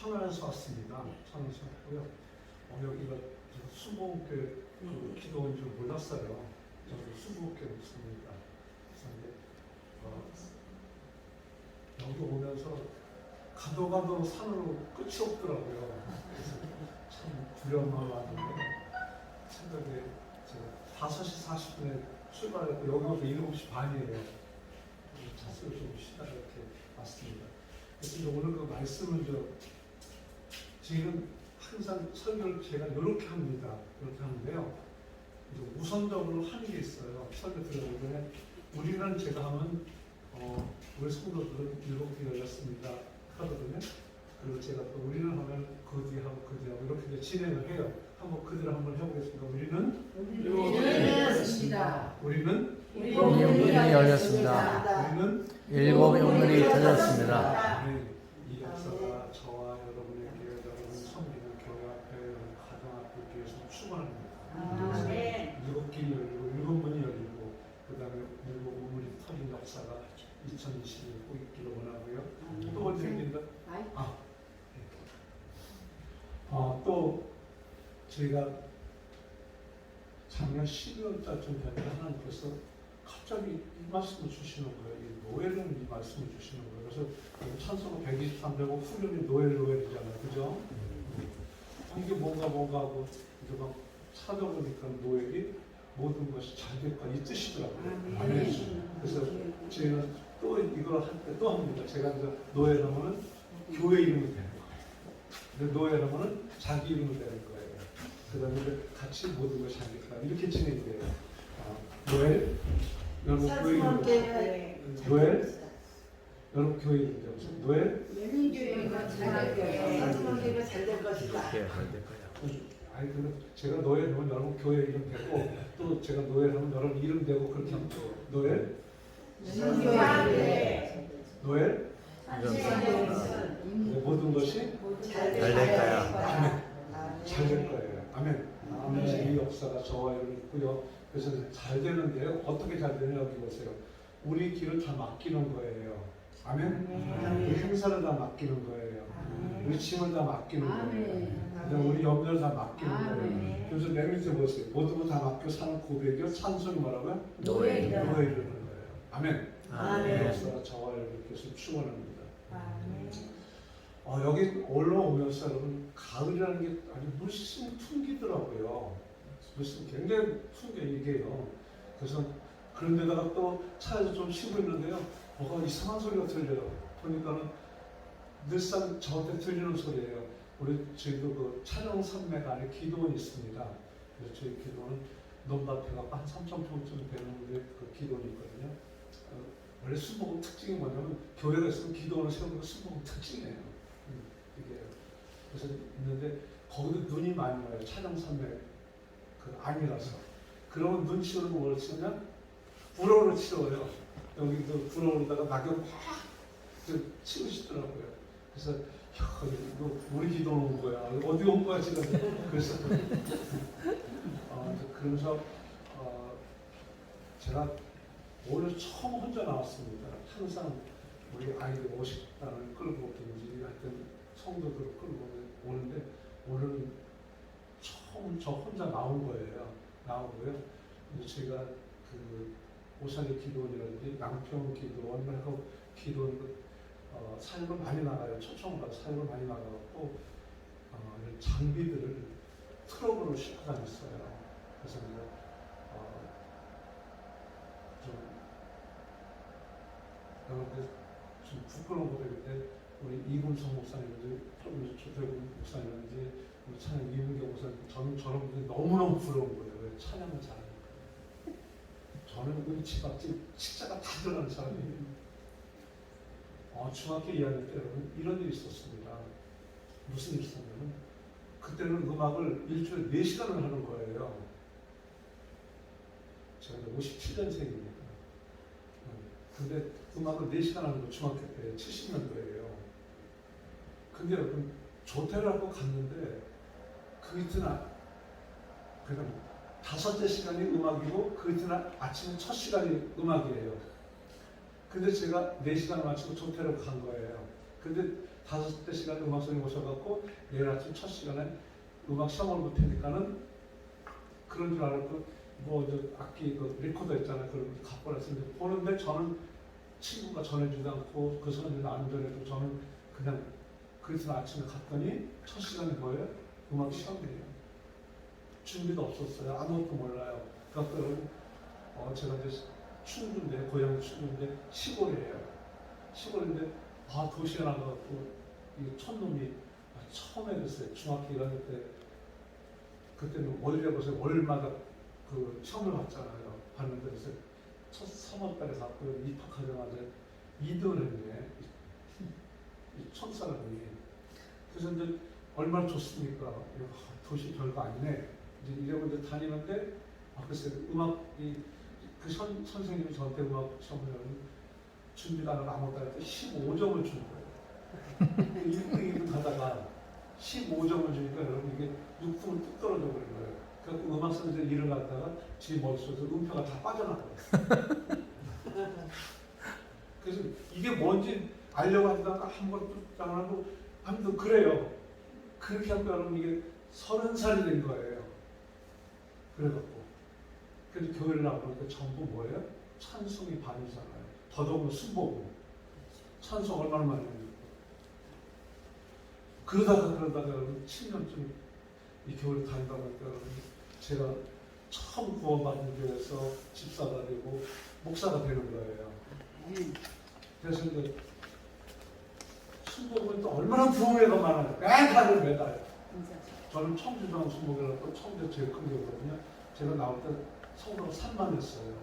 천안에서 왔습니다. 천안에서 왔고요. 여기가 수목교회 그 기도인 줄 몰랐어요. 저도 수목교회 묵습니다. 여기 오면서 가도 산으로 끝이 없더라고요. 그래서 참 두려움만 왔는데 새벽에 제가 5시 40분에 출발했고 여기 와서 7시 반이에요. 차수를 좀 쉬다가 이렇게 왔습니다. 그래서 오늘 그 말씀을 지금 항상 설교를 제가 이렇게 합니다. 이렇게 하는데요. 이제 우선적으로 하는 게 있어요. 설교 들어오기 전에 우리는 제가 하면 우리 성도들은 7개 열렸습니다 하거든요. 그리고 제가 또 우리는 하면 그 뒤에 하고 이렇게 진행을 해요. 한번 그대로 한번 해보겠습니다. 우리는 열렸습니다. 우리는 문이 열렸습니다. 우리는 7의 문이 열렸습니다. 이 역사가 저와 여러분에게 여러분 섬기는 교회 앞에 가정 앞에 위해서 축원합니다. 아멘. 7길이 열리고 7문이 열리고 그 다음에 7 우물이 터진 역사가 2020년 꼭 있기를 원하고요. 또 어디 생긴다? 또 저희가 작년 12월 달쯤 되면 하나님께서 갑자기 이 말씀을 주시는 거예요. 이 노엘은 이 말씀을 주시는 거예요. 그래서 찬송가 123되고 후렴이 노엘이잖아요. 그죠? 이게 뭔가 하고 이제 막 찾아보니까 노엘이 모든 것이 잘 될 거야 이 뜻이더라고요. 아멘. 그래서 저희는 또 이걸 할 때 또 합니다. 제가 이제 노엘 하면은 교회 이름이 되는 거예요. 근데 노엘 하면은 자기 이름이 되는 거예요. 그 다음에 같이 모든 것이 잘 될 거야 이렇게 진행이 돼요. 노엘 여러분 교회 이름 노엘 여러분 교회 이름이죠. 노엘 열린교회가 잘될 거예요. 산수목교회가 잘될 것이다. 아니 근데 제가 노엘 하면 여러분 교회 이름 되고 또 제가 노엘 하면 여러분 이름 되고 그렇게 하면 노엘 노엘 모든 것이 잘 될 거예요. 아멘. 잘 될 거예요. 아멘. 이 역사가 저와 여러분 있고요. 그래서 잘 되는데요. 어떻게 잘 되냐 여기 보세요. 우리 길을 다 맡기는 거예요. 아멘. 우리 행사를 다 맡기는 거예요. 우리 짐을 다 맡기는 거예요. 우리 염려를 다 맡기는 거예요. 그래서 맨 밑에 보세요. 모든 거 다 맡겨 사는 고백이요. 찬송이 뭐라고요? 노예라는 거예요. 아멘. 이 역사가 저와 여러분 계속 축원합니다. 여기 올라오면서 여러분 가을이라는 게 아주 물씬 풍기더라고요. 물씬 굉장히 풍겨 이게요. 그래서 그런 데다가 또 차에서 좀 쉬고 있는데요. 뭐가 이상한 소리가 들려요. 보니까는 늘상 저한테 들리는 소리예요. 저희도 그 촬영 산맥 안에 기도원이 있습니다. 그래서 저희 기도원은 넘밭에가 한 3,000평쯤 되는 그 기도원이 있거든요. 원래 수목은 특징이 뭐냐면 교회가 있으면 기도원을 세우는 게 수목은 특징이에요. 이게 그래서 있는데 거기도 눈이 많이 와요. 촬영 산맥 그 안이라서. 그러면 눈 치우는 거 뭘 치우면 불어로 치워요. 여기도 불어오다가 낙엽 막 치우시더라고요. 그래서 이거 우리 기도 온 거야. 어디 온 거야 지금. 그래서 그러면서 제가 오늘 처음 혼자 나왔습니다. 항상 우리 아이들 50단을 끌고 든지 하여튼 성도들을 끌고 오는데 오늘은 처음 저 혼자 나온 거예요. 나오고요. 근데 제가 그 오산의 기도원이라든지 양평 기도원하고 기도원 사역을 많이 나가요. 초청을 가서 사역을 많이 나가고 이런 장비들을 트럭으로 싣고 다녔어요. 그래서 좀 여러분들 좀 부끄러운 것들인데 우리 이금성 목사님인지 조대근 목사님인지 우리 찬양 이문경 목사님 저는 저런 분들이 너무너무 부러운 거예요. 왜 찬양을 잘하니까. 저는 우리 집 앞집 식자가 다 들어가는 사람이에요. 중학교 2학년 때 여러분 이런 일이 있었습니다. 무슨 일이 있었냐면 그때는 음악을 일주일에 4시간을 하는 거예요. 제가 57년생입니다. 근데 음악을 4시간 하는 거 중학교 때 70년도예요. 근데 여러분 조퇴를 하고 갔는데 그 이튿날 그러니까 5째 시간이 음악이고 그 이튿날 아침 첫 시간이 음악이에요. 근데 제가 4시간을 마치고 조퇴를 간 거예요. 근데 5대 시간에 음악 선생님 오셔갖고 내일 아침 첫 시간에 음악 시험을 볼 테니까는 그런 줄 알았고 뭐 저 악기 그 리코더 있잖아요. 그걸 갖고 와서 이제 보는데 저는 친구가 전해주지 않고 그 선생님도 안 전해주고 저는 그냥 그래서 아침에 갔더니 첫 시간이 뭐예요? 음악 시험이에요. 준비도 없었어요. 아무것도 몰라요. 그러니까 제가 이제 충주인데 고향이 충주인데 시골이에요. 시골인데 도시에 나가갖고 이 촌놈이 처음에 됐어요. 중학교 1학년 때 그때는 월요일에 보세요. 월마다 그 시험을 봤잖아요. 봤는데 그래서 첫 3월달에 갔고 입학하자마자 2등을 했네. 이 촌사람이. 그래서 이제 얼마나 좋습니까? 도시 별거 아니네. 이제 이러고 이제 다니는데 글쎄 음악이 그 선생님이 저한테 음악 시험을 준비가 안 하고 아무것도 안 했더니 15점을 준 거예요. 1등이고 가다가 15점을 주니까 여러분 이게 6등은 뚝 떨어져 버린 거예요. 그래서 음악 선생님 일을 갖다가 제 머릿속에서 음표가 다 빠져나가요. 그래서 이게 뭔지 알려고 하다가 한번 뚝 안 하고 아무튼 그래요. 그렇게 하니까 여러분 이게 30살이 된 거예요. 그래갖고 그래서 교회를 나오니까 전부 뭐예요? 찬송이 반이잖아요. 더더구나 순복음. 찬송 얼마나 많이 해요. 그러다가 여러분 7년쯤 이 교회를 다니다 보니까 여러분 제가 처음 구원받은 교회에서 집사가 되고 목사가 되는 거예요. 그래서 이제 순복음은 또 얼마나 부흥회가 많아요. 매달 매달. 저는 청주장 순복이라고 청주 제일 큰 교회거든요. 제가 나올 때 성도가 3만 했어요.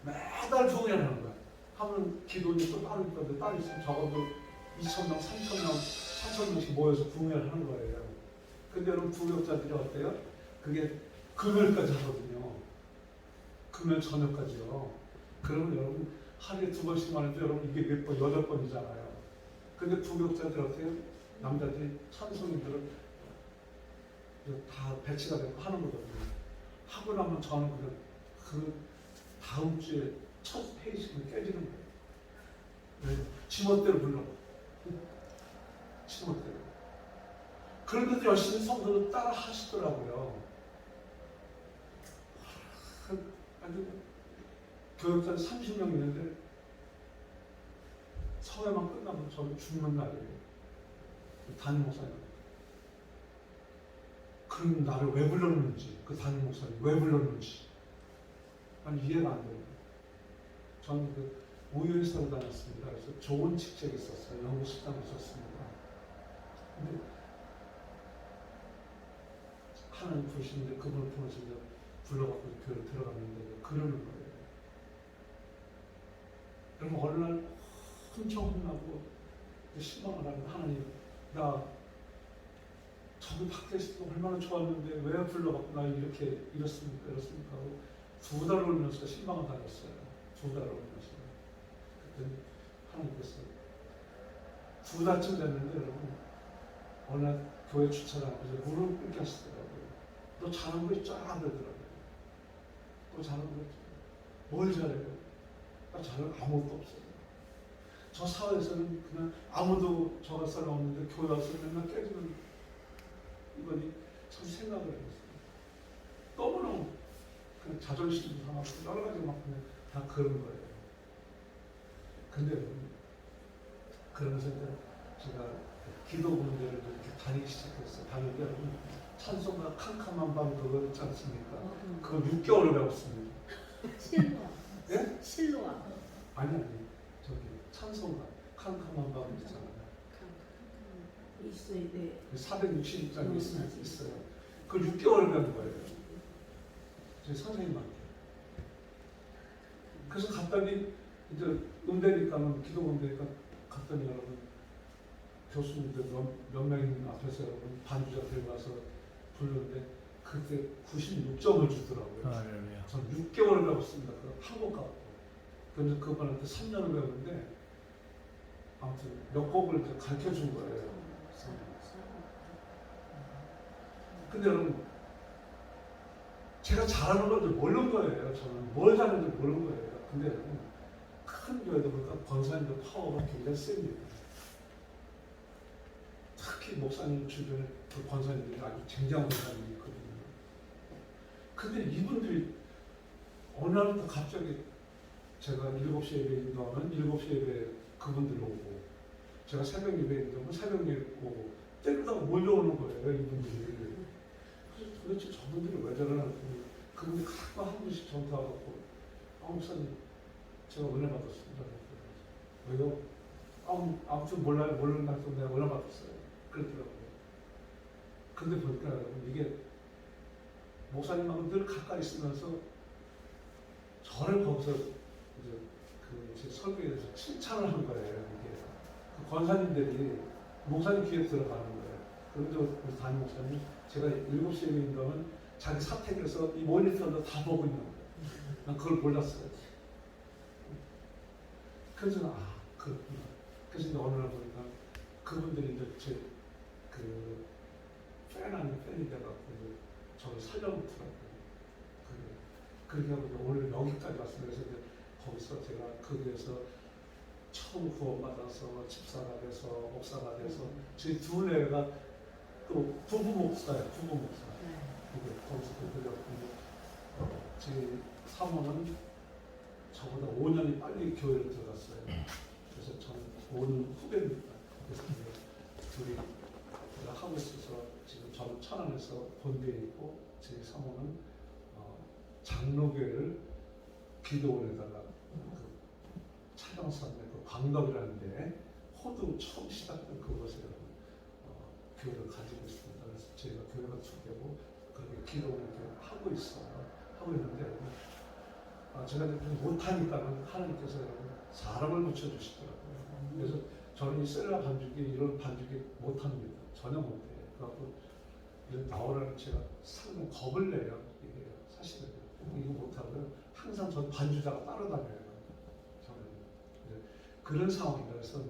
매달 부흥회를 하는 거야. 하면 기도니 또 따로 있거든요. 따로 있으면 적어도 2,000명, 3,000명, 4,000명씩 모여서 부흥회를 하는 거예요. 근데 여러분 부역자들이 어때요? 그게 금요일까지 하거든요. 금요일 저녁까지요. 그러면 여러분 하루에 2번씩만 해도 여러분 이게 몇 번, 8번이잖아요. 근데 부역자들이 어때요? 남자들이 찬송인들은 다 배치가 되고 하는 거거든요. 하고 나면 저는 그 다음 주에 첫 회의식은 깨지는 거예요. 왜? 지멋대로 불러. 지멋대로. 그런데도 열심히 성도를 따라 하시더라고요. 아주 교육자 30명 있는데 서회만 끝나면 저는 죽는 날이에요. 담임 목사님. 그럼 나를 왜 불렀는지, 그 담임 목사님 왜 불렀는지 아니 이해가 안 돼요. 저는 그 우유회사로 다녔습니다. 그래서 좋은 직책이 있었어요. 영어 식당에 있었습니다. 근데 하나님 부르시는데 그분을 통해서 이제 불러갖고 교회를 들어갔는데 그러는 거예요. 여러분 어느 날 엄청 혼나고 실망을 하면 하나님 나 저기 밖에 있을 때 얼마나 좋았는데 왜 불러갖고 나 이렇게 이렇습니까 하고 2달을 울면서 실망을 받았어요. 2달을 울면서. 그때 하나님께서 2달쯤 됐는데 여러분 어느 날 교회 주차장 앞에서 무릎 꿇게 하시더라고요. 너 잘한 거 있잖아 그러더라고요. 너 잘한 거 있잖아. 뭘 잘해요? 나 잘한 거 아무것도 없어요. 저 사회에서는 그냥 아무도 저가 사람 없는데 교회 와서 맨날 깨지는 이거니 참 생각을 해봤어요. 너무너무 그냥 자존심도 상하고 여러 가지 막 그냥 다 그런 거예요. 근데 그러면서 이제 제가 기도 군대를 이렇게 다니기 시작했어요. 다니는데 찬송가 캄캄한 밤 그거 있지 않습니까? 그거 6개월을 배웠습니다. 실로와. 예? 실로와. 아니 저기 찬송가 캄캄한 밤 있잖아요. 있어야 돼. 460장이 있어요. 그걸 6개월을 배운 거예요. 저희 선생님한테. 그래서 갔더니 이제 음대니까는 기도음대니까 갔더니 여러분 교수님들 몇 명인 앞에서 여러분 반주자 들고 가서 부르는데 그때 96점을 주더라고요. 할렐루야. 전 6개월을 배웠습니다. 한국 가고. 근데 그분한테 3년을 배웠는데 아무튼 몇 곡을 가르쳐 준 거예요. 근데 여러분 제가 잘하는 걸 모르는 거예요. 저는 뭘 잘하는지 모르는 거예요. 근데 여러분 큰 교회다 보니까 권사님들 파워가 굉장히 셉니다. 특히 목사님 주변에 그 권사님들이 아주 쟁쟁한 권사님들이 있거든요. 근데 이분들이 어느 날부터 갑자기 제가 7시에 예배 인도하면 7시 예배 그분들 오고, 제가 새벽 예배 인도하면 새벽 예배 오고, 때리다가 몰려오는 거예요, 이분들이. 그래서 도대체 저분들이 왜 저러나 했더니 그분들이 각각 한 분씩 저한테 와갖고, 목사님, 제가 은혜 받았습니다. 왜요? 아무튼 몰라요. 모르는 날도 내가 은혜 받았어요. 그랬더라고요. 근데 보니까 여러분, 이게 목사님하고 늘 가까이 있으면서 저를 거기서 이제 제 설교에 대해서 칭찬을 한 거예요. 이게 그 권사님들이 목사님 귀에 들어가는 거예요. 그런데 우리 담임 목사님, 제가 7시에 있는 자기 사택에서 이 모니터도 다 보고 있는 거예요. 난 그걸 몰랐어요. 그래서 그렇구나. 그래서 이제 어느 날 보니까 그분들이 이제 제그 팬 아닌 팬이 돼갖고 저를 살려놓더라고요. 그렇게 하고 오늘 여기까지 왔어요. 그래서 이제 거기서 제가 거기에서 처음 구원받아서 집사가 돼서 목사가 돼서 저희 둘레가 또 부부 목사예요. 부부 목사. 거기서 그들하고 제 사모는 저보다 5년이 빨리 교회를 들어갔어요. 그래서 저는 5년 후배입니다. 그래서 둘이 하고 있어서 지금 저는 천안에서 본대에 있고 제 사모는 장로교회를 기도원에다가 그 차경산의 그 광덕이라는데 호두 처음 시작된 그곳에 교회를 가지고 있습니다. 그래서 저희가 교회가 두 개고 그렇게 기도원을 하고 있어요. 하고 있는데 제가 못하니까는 하나님께서 사람을 붙여주시더라고요. 그래서 저는 이 셀라 반죽이 이런 반죽이 못합니다. 전혀 못해요. 그래갖고 나오라는 제가 상당히 겁을 내요. 이게 사실은 이거 못하고요. 항상 전 반주자가 따라다녀요. 저는 그런 상황이라 그래서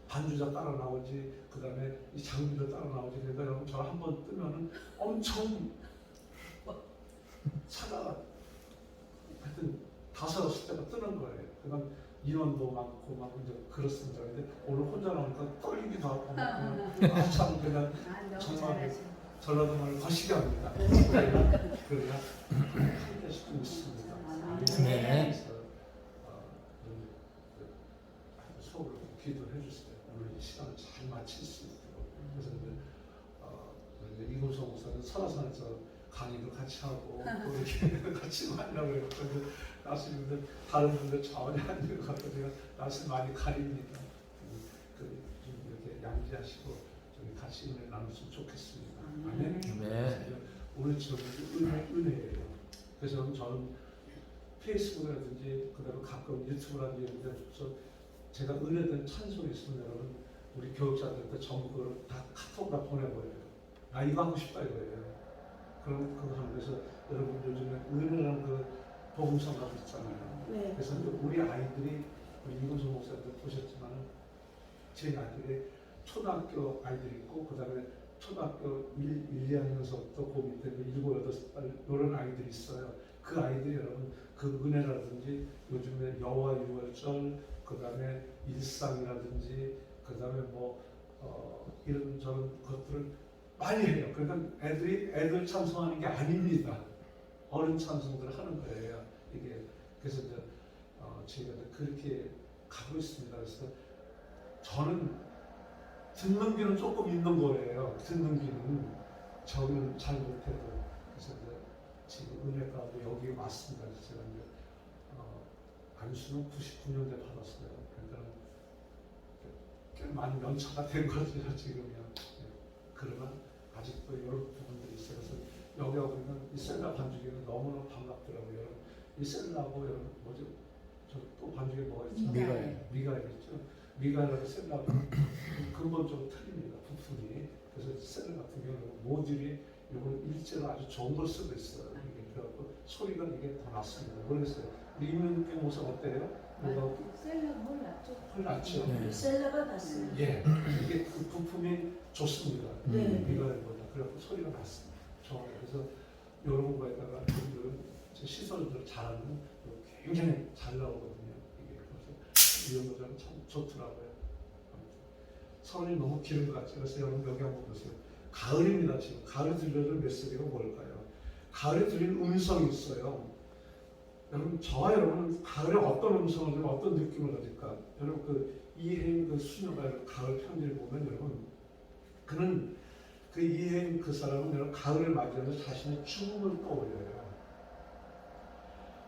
반주자 따라 나오지, 그 다음에 이 장비도 따라 나오지. 그러니까 여러분 저를 한번 뜨면은 엄청 차가 하여튼 5-6대가 뜨는 거예요. 그러니까 인원도 많고 막 이제 그렇습니다. 근데 오늘 혼자 나오니까 떨리기도 하고 참 그냥 정말 전라도 말을 거시게 합니다. 그래야 함께 시키고 있습니다. 네. 수업을 기도해 주세요. 오늘 이 시간을 잘 마칠 수 있도록. 그래서 이제 이금성 목사는 설화산에서 강의도 같이 하고 또 이렇게 같이 하려고 해요. 그런데 나스님들 다른 분들 전혀 안 되는 것 같아서 제가 나스 많이 가립니다. 좀 이렇게 양지하시고 좀 같이 은혜 나눴으면 좋겠습니다. 아멘. 네. 오늘 지금 은혜예요. 그래서 저는 페이스북이라든지 그다음에 가끔 유튜브라든지 이런 데서 제가 은혜된 찬송이 있으면 여러분 우리 교육자들한테 전부 그걸 다 카톡으로 보내버려요. 이거 하고 싶다 이거예요. 그럼 그거 하면서 여러분 요즘에 은혜라는 그 복음성가도 있잖아요. 네. 그래서 우리 아이들이 우리 이건수 목사님도 보셨지만 제 아이들이 초등학교 아이들이 있고 그 다음에 초등학교 1, 2학년서부터 그 밑에 7, 8살 이런 아이들이 있어요. 그 아이들이 여러분 그 은혜라든지 요즘에 여호와 유월절 그 다음에 일상이라든지 그 다음에 이런 저런 것들을 많이 해요. 그러니까 애들 찬송하는 게 아닙니다. 어른 찬송들을 하는 거예요. 이게 그래서 이제 저희가 그렇게 가고 있습니다. 그래서 저는 듣는 귀는 조금 있는 거예요. 듣는 귀는 저는 잘 못해도 그래서 이제 지금 은혜가 여기 왔습니다. 그래서 제가 이제 안수는 99년대 받았어요. 그러니까 꽤 많이 연차가 된 거죠 지금이요. 그러나 아직도 이런 부분들이 있어요. 그래서 여기 하고 있는 이 셀라 반죽이는 너무나 반갑더라고요. 이 셀라하고 뭐죠? 저 또 반죽에 뭐가 있죠? 미가있죠. 미가라고 셀라하고 근본적으로 틀립니다. 부품이. 그래서 셀라 같은 경우는 모듈이 이걸 일제로 아주 좋은 걸 쓰고 있어요. 이게 그래갖고 소리가 이게 더 낫습니다. 모르겠어요. 우리 임윤경 목사 어때요? 셀라 뭘 낫죠? 훨 낫죠. 네. 셀라가 낫습니다. 예, 이게 그 부품이 좋습니다. 네. 미가보다 그래갖고 소리가 났습니다. 좋아요. 그래서 이런 거에다가 제 시설들 잘하는 굉장히 잘 나오거든요. 이게 이런 거참 좋더라고요. 선이 너무 길은 것 같죠. 그래서 여러분 여기 한번 보세요. 가을입니다. 지금 가을에 들려줄 메시지가 뭘까요? 가을에 들리는 음성이 있어요. 여러분 저와 여러분은 가을에 어떤 음성을 들으면 어떤 느낌을 가질까? 여러분 그 이혜인 그 수녀가 가을 편지를 보면 여러분 그는 그 이혜인 그 사람은 여러분 가을을 맞이하면서 자신의 죽음을 떠올려요.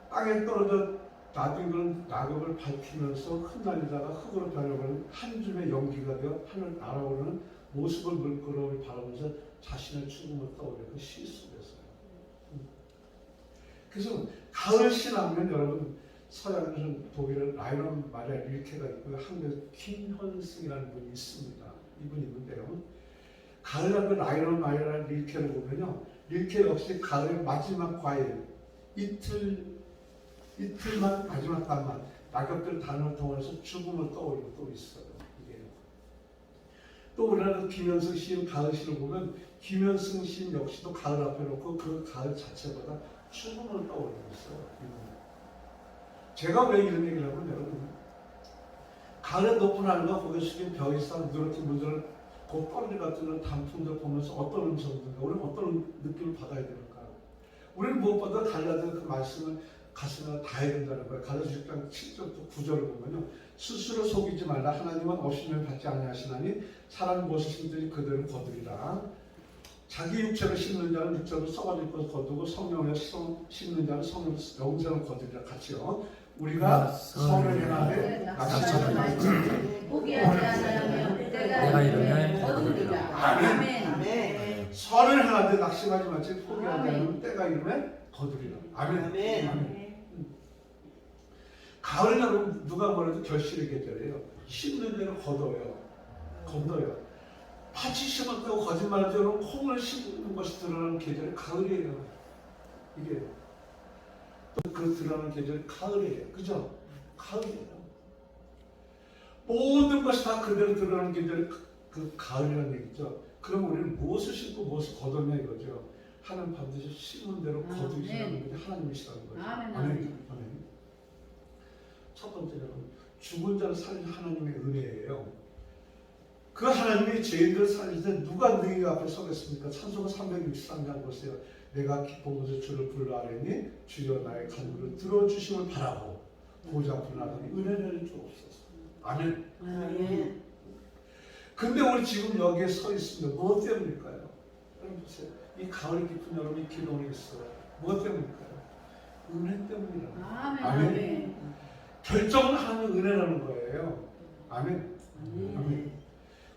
땅에 떨어져 놔둔 그런 낙엽을 밝히면서 흩날리다가 흙으로 변해버린 한 줌의 연기가 되어 하늘 날아오르는 모습을 물끄러미 바라보면서 자신의 죽음을 떠올려 그 시 속에서요. 그래서 가을 신앙면 여러분 서양에서는 독일의 라이넌 마리아 릴케가 있고요. 한국에서 김현승이라는 분이 있습니다. 이분이 있는데요. 가을날 그 라이넌 마리아 릴케를 보면요. 릴케 역시 가을의 마지막 과일 이틀만 마지막 달만 낙엽들 단을 통해서 죽음을 떠올리고 또 있어요. 이게 또 우리나라 김현승 시인 가을 시를 보면 김현승 시인 역시도 가을 앞에 놓고 그 가을 자체보다 죽음을 떠올리고 있어요. 제가 왜 이런 얘기를 하면 여러분 가을의 높은 하늘과 고개 숙인 벽이 쌓은 누렇게 물들은 그 떨리 같은 단풍들 보면서 어떤 음성들인가 우리는 어떤 느낌을 받아야 되는가 우리는 무엇보다 갈라진 그 말씀을 가슴에 닿아야 된다는 거예요. 갈라디아 6장 7절부터 9절을 보면요. 스스로 속이지 말라. 하나님은 없으면 받지 아니하시나니 사람이 무엇을 심든지 그대로 거두리라. 자기 육체를 심는 자는 육체로 썩어질 것을 거두고 성령을 심는 자는 성령을 영생을 거두리라. 같이요. 우리가 선을 행하되 낙심하지 포기하지 않으면 내가 이름을 거두리라. 아멘. 선을 행하되 낙심하지 말지 포기하지 않으면 때가 이르면 거두리라. 아멘. 아멘. 가을은 여러분 누가 뭐래도 결실의 계절이에요. 심는 데는 걷어요. 팥이 심었다고 거짓말하지 여러분 콩을 심는 것이 드러나는 계절이 가을이에요. 이게 또 그 드러나는 계절이 가을이에요. 그죠? 가을이에요. 모든 것이 다 그대로 드러나는 계절이 그 가을이라는 얘기죠. 그럼 우리는 무엇을 심고 무엇을 거뒀냐 이거죠. 하나님 반드시 심은 대로 거두시라는 것이 하나님이시라는 거죠. 아멘. 첫 번째는 죽은 자를 살리는 하나님의 은혜예요. 그 하나님이 죄인들을 살릴 때 누가 너희 앞에 서겠습니까? 찬송가 363장 보세요. 내가 기쁜 곳에 주를 불러하려니 주여 나의 간구를 들어주심을 바라고 보좌 앞으로 나가니 은혜를 주옵소서. 아멘. 근데 우리 지금 여기에 서 있습니다. 무엇 때문일까요? 여러분 보세요. 이 가을이 깊은 여러분 이 기도는 있어요. 무엇 때문일까요? 은혜 때문이라는 거예요. 아멘. 결정은 하나님의 은혜라는 거예요. 아멘.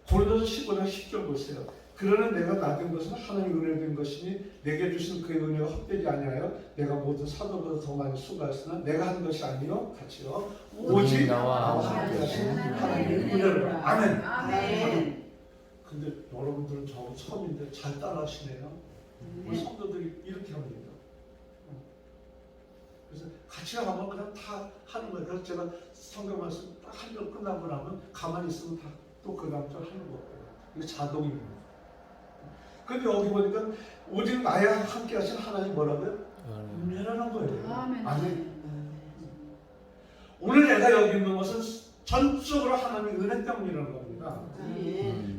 고린도서 15장 10절 보세요. 그러나 내가 나된 것은 하나님의 은혜로 된 것이니 내게 주신 그의 은혜가 헛되지 아니하여 내가 모든 사도보다 더 많이 수고하였으나 내가 한 것이 아니요 같이요 오직 나와 함께하신 하나님의 은혜로. 아멘. 근데 여러분들은 저 처음인데 잘 따라하시네요. 우리 성도들이 이렇게 합니다. 그래서 같이 가면 그냥 다 하는 거예요. 그래서 제가 성경 말씀 딱 한 절 끝나고 나면 가만히 있으면 다 또 그 다음 절 하는 거예요. 이게 자동입니다. 근데 여기 보니까 오직 나와 함께 하신 하나님 뭐라고요? 은혜라는 거예요. 아멘. 오늘 내가 여기 있는 것은 전적으로 하나님의 은혜 때문이라는 겁니다.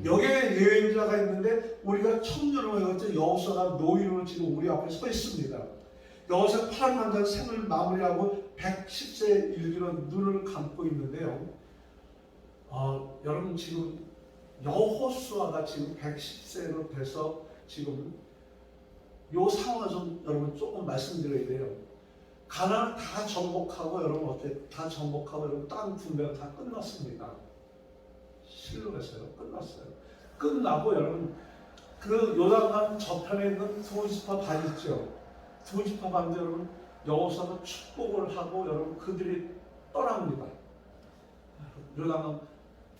여기에 예언자가 있는데 우리가 청년으로 여기서 여호수아가 노인으로 지금 우리 앞에 서 있습니다. 여호수아 8만년 생을 마무리하고 110세에 이르기로 눈을 감고 있는데요. 여러분 지금 여호수아가 지금 110세로 돼서 지금 요 상황에서 여러분 조금 말씀드려야 돼요. 가나안 다 정복하고 여러분 어때? 다 정복하고 여러분 땅 분배가 다 끝났습니다. 실로에서요. 끝났어요. 끝나고 여러분 그 요단강 저편에 있는 두 지파 반 있죠. 두 지파 반도 여러분 여호수아가 축복을 하고 여러분 그들이 떠납니다. 요단강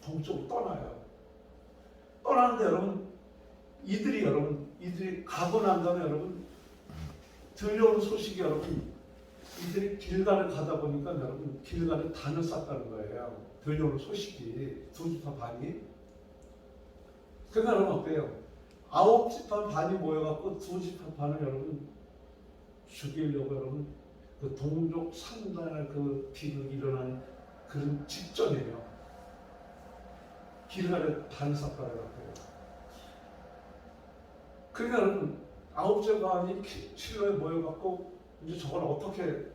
동쪽으로 떠나요. 떠나는데 여러분 이들이 가고 난 다음에 여러분 들려오는 소식이 여러분 이들이 길가를 가다 보니까 여러분 길가에 단을 쌌다는 거예요. 들려오는 소식이 두 지파 반이. 그러니까 여러분 어때요? 9지파 반이 모여갖고 두 지파 반을 여러분 죽이려고 여러분 그 동족 상단의 그 비극이 일어나는 그런 직전이에요. 길갈에 단사과를 갖고요. 그러니까 아홉째 반이 실로에 모여갖고 이제 저걸 어떻게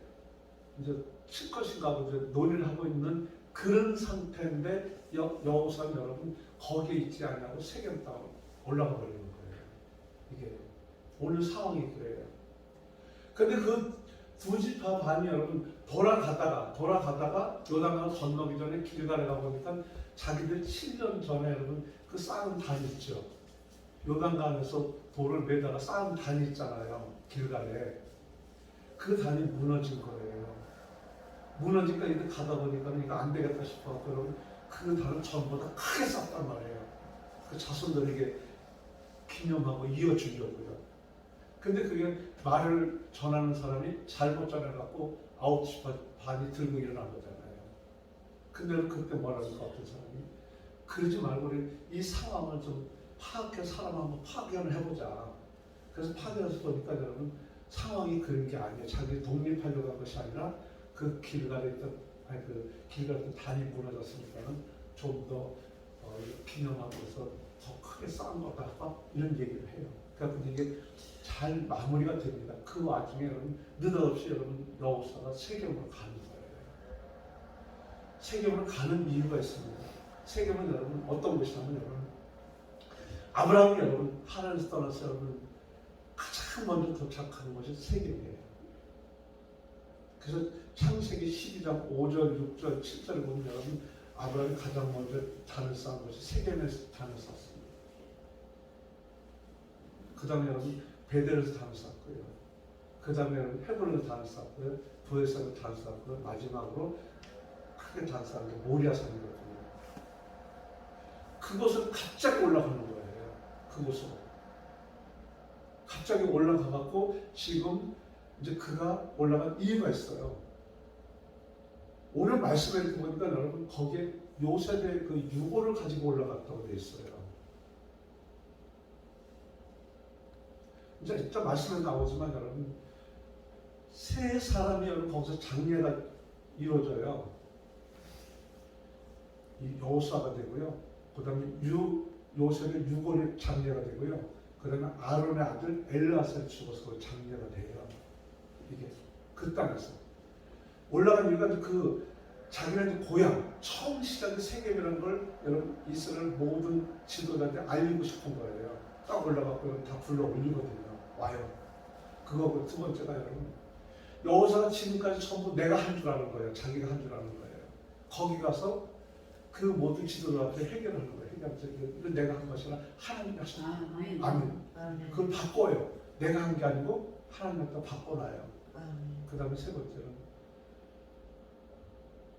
이제 칠 것인가 하고 이제 논의를 하고 있는 그런 상태인데 여호수아는 여러분 거기에 있지 않냐고 세겜 땅으로 올라가 버리는 거예요. 이게 오늘 상황이 그래요. 근데 그 두 지파 반이 여러분 돌아가다가 요단강 건너기 전에 길갈에 가보니까 자기들 7년 전에 여러분 그 쌓은 단 있죠. 요단강에서 돌을 매다가 쌓은 단이 있잖아요. 길갈에. 그 단이 무너진 거예요. 무너지니까 이렇게 가다 보니까 이거 안 되겠다 싶어서 여러분 그 단을 전부 다 크게 쌓단 말이에요. 그 자손들에게 기념하고 이어주려고요. 근데 그게 말을 전하는 사람이 잘못 전해갖고 9시 반이 들고 일어난 거잖아요. 근데 그때 뭐라고 어떤 사람이 그러지 말고 우리 이 상황을 좀 파악해 사람 한번 파견을 해보자. 그래서 파견해서 보니까 여러분 상황이 그런 게 아니에요. 자기 독립하려고 한 것이 아니라 그 길갈에 있던 길갈에 있던 단이 무너졌으니까는 좀 더 기념하면서 더 크게 쌓은 거다 이런 얘기를 해요. 그러니까 이게 잘 마무리가 됩니다. 그 와중에 여러분 느닷없이 여러분 여호수아가 세겜으로 가는 거예요. 세겜으로 가는 이유가 있습니다. 세겜은 여러분 어떤 곳이냐면 여러분 아브라함이 여러분 하나님에서 떠나서 여러분 가장 먼저 도착하는 것이 세겜이에요. 그래서 창세기 12장 5절, 6절, 7절을 보면 여러분 아브라함이 가장 먼저 단을 쌓은 것이 세겜에서 단을 쌓습니다. 그 다음에 여러분 베델에서 단을 쌓고요. 그 다음에 여러분 헤브론에서 단을 쌓고요. 부에서도 단을 쌓고요. 마지막으로 크게 단을 쌓는 게 모리아산이거든요. 그곳을 갑자기 올라가는 거예요. 그곳으로 갑자기 올라가갖고 지금 이제 그가 올라간 이유가 있어요. 오늘 말씀에 이렇게 보니까 여러분 거기에 요셉의 그 유고를 가지고 올라갔다고 되어 있어요. 이제 일단 말씀에 나오지만 여러분 세 사람이 여러분 거기서 장례가 이루어져요. 이 여호수아가 되고요. 그 다음에 요셉의 유골이 장례가 되고요. 그 다음에 아론의 아들 엘르아살이 죽어서 장례가 돼요. 이게 그 땅에서 올라간 이유가 그 자기네 고향 처음 시작의 세겜이라는 걸 여러분 이스라엘 모든 지도자한테 알리고 싶은 거예요. 딱 올라가고 다 불러 올리거든요. 와요. 그거고 두 번째가 여러분 여호수아가 지금까지 전부 내가 한 줄 아는 거예요. 자기가 한 줄 아는 거예요. 거기 가서 그 모든 지도자한테 해결하는 거예요. 이건 내가 한 것이 아니라 하나님이 하신 거예요. 아멘. 그걸 바꿔요. 내가 한 게 아니고 하나님한테 바꿔놔요. 그 다음에 세 번째는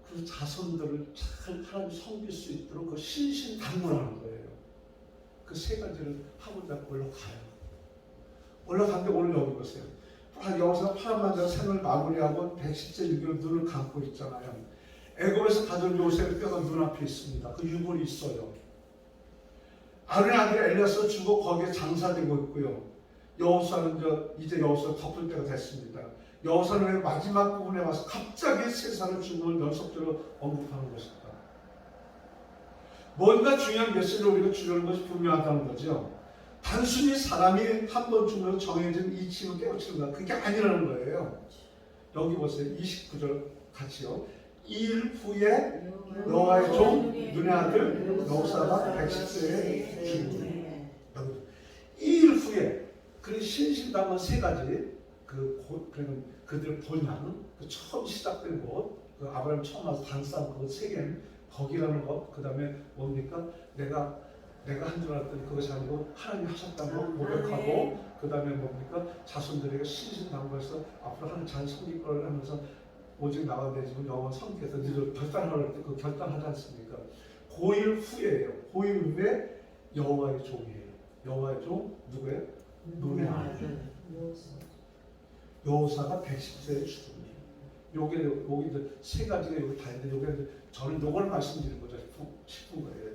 그 자손들을 잘 하나님 섬길 수 있도록 그 신신당부하는 거예요. 그 세 가지를 하고자 올라가요. 올라갔는데 오늘 여기 보세요. 여기서 파란만장 생을 마무리하고 110세 6개월 눈을 감고 있잖아요. 애굽에서 가져온 요셉의 뼈가 눈앞에 있습니다. 그 유골이 있어요. 아론의 아들 엘리야스가 죽고 거기에 장사되고 있고요. 여호수아는 이제 여호수아 덮을 때가 됐습니다. 여호수아는 마지막 부분에 와서 갑자기 세 사람의 죽음을 연속적으로 언급하는 것입니다. 뭔가 중요한 메시지를 우리가 주려는 것이 분명하다는 거죠. 단순히 사람이 한 번 죽으면 정해진 이치를 깨우치는 것 그게 아니라는 거예요. 여기 보세요. 29절 같이요. 2일 후에 여호와의 종 눈의 아들 여호수아가 110세에 죽습니다. 2일 후에 그 신신당은 세 가지 그들 본향 처음 시작된 곳 그 아브라함 처음 와서 단 쌓은 그 세겜 거기라는 것 그 다음에 뭡니까 내가 한 줄 알았더니 그것이 아니고 하나님이 하셨다고 고백하고 그 다음에 뭡니까 자손들에게 신신당부해서 앞으로 하나님 잘 섬길 걸 하면서 오직 나와 되지만 여호와 섬기해서 니들 결단할 때 그 결단하지 않습니까? 고일 후에예요. 고일 후에 여호와의 종이에요. 여호와의 종 누구예요? 눈의 아들. 여호수아가 110세에 죽음이에요. 요게 이제 세 가지가 여기 다 있는데 요게 저는 요걸 말씀드리는 거죠 싶은 거예요.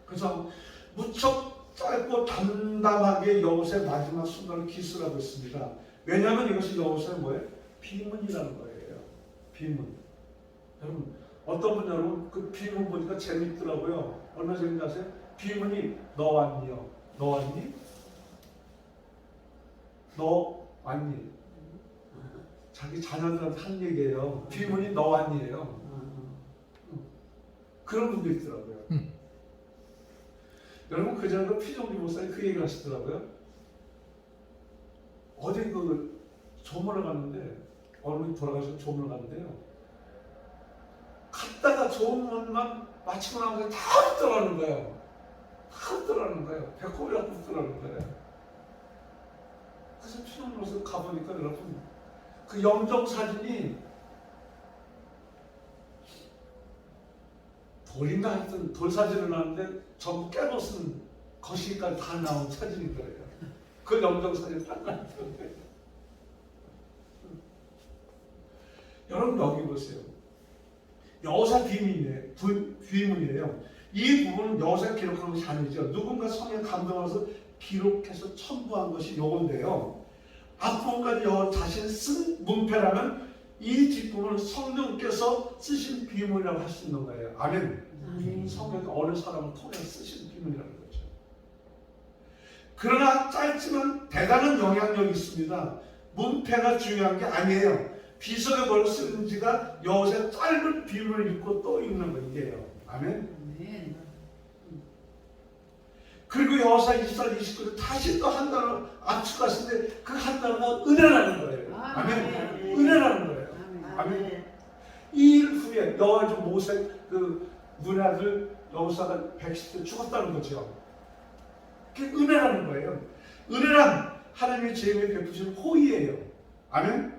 그래서 무척 짧고 담담하게 여호수아의 마지막 순간을 기술하고 있습니다. 왜냐하면 이것이 여호수아의 뭐예요? 비문이라는 거예요. 비문. 여러분 어떤 분 여러분 그 비문 보니까 재밌더라고요. 얼마나 재밌는지 아세요? 비문이 너 왔니요? 너 왔니? 너 왔니? 자기 자녀들한테 한 얘기예요. 비문이 너 왔니예요. 그런 분도 있더라고요. 여러분 그전에 그 피정기 목사님 그 얘기를 하시더라고요. 어디 그 조문을 갔는데 어느 분이 돌아가셔서 조문을 갔는데요. 갔다가 조문만 마치고 나면 다 웃더라는 거예요. 다 웃더라는 거예요. 배꼽이라고 웃더라는 거예요. 그래서 피정기 목사님 가보니까 여러분 그 영정사진이 돌인가 하여튼 돌사진을 나왔는데 전부 깨벗은 거시기까지 다 나온 사진인 거예요. 그 영정사진 딱 나왔던 거예요. 여러분 여기 보세요. 여호사 비문이에요. 이 부분은 여호사가 기록한 것이 아니죠. 누군가 성에 감동해서 기록해서 첨부한 것이 요건데요. 앞부분까지 여호와 자신이 쓴 문패라면 이 뒷부분은 성령께서 쓰신 비문이라고 할 수 있는 거예요. 아멘. 성경에 어느 사람을 통해 쓰신 비문이라는 거죠. 그러나 짧지만 대단한 영향력이 있습니다. 문패가 중요한 게 아니에요. 비석에 뭘 쓰는지가 여호사의 짧은 비문을 읽고 또 읽는 거 이게요. 아멘. 그리고 여호사 24절 29절 다시 또 한 단어 압축하시는데 그 한 단어가 은혜라는 거예요. 아멘. 은혜라는 거예요. 아멘. 이 일 후에 여호와 좀 모세 그 눈의 아들 여호사가 110세 죽었다는 거죠. 그게 은혜라는 거예요. 은혜란 하나님의 제임에 베푸신 호의예요. 아멘.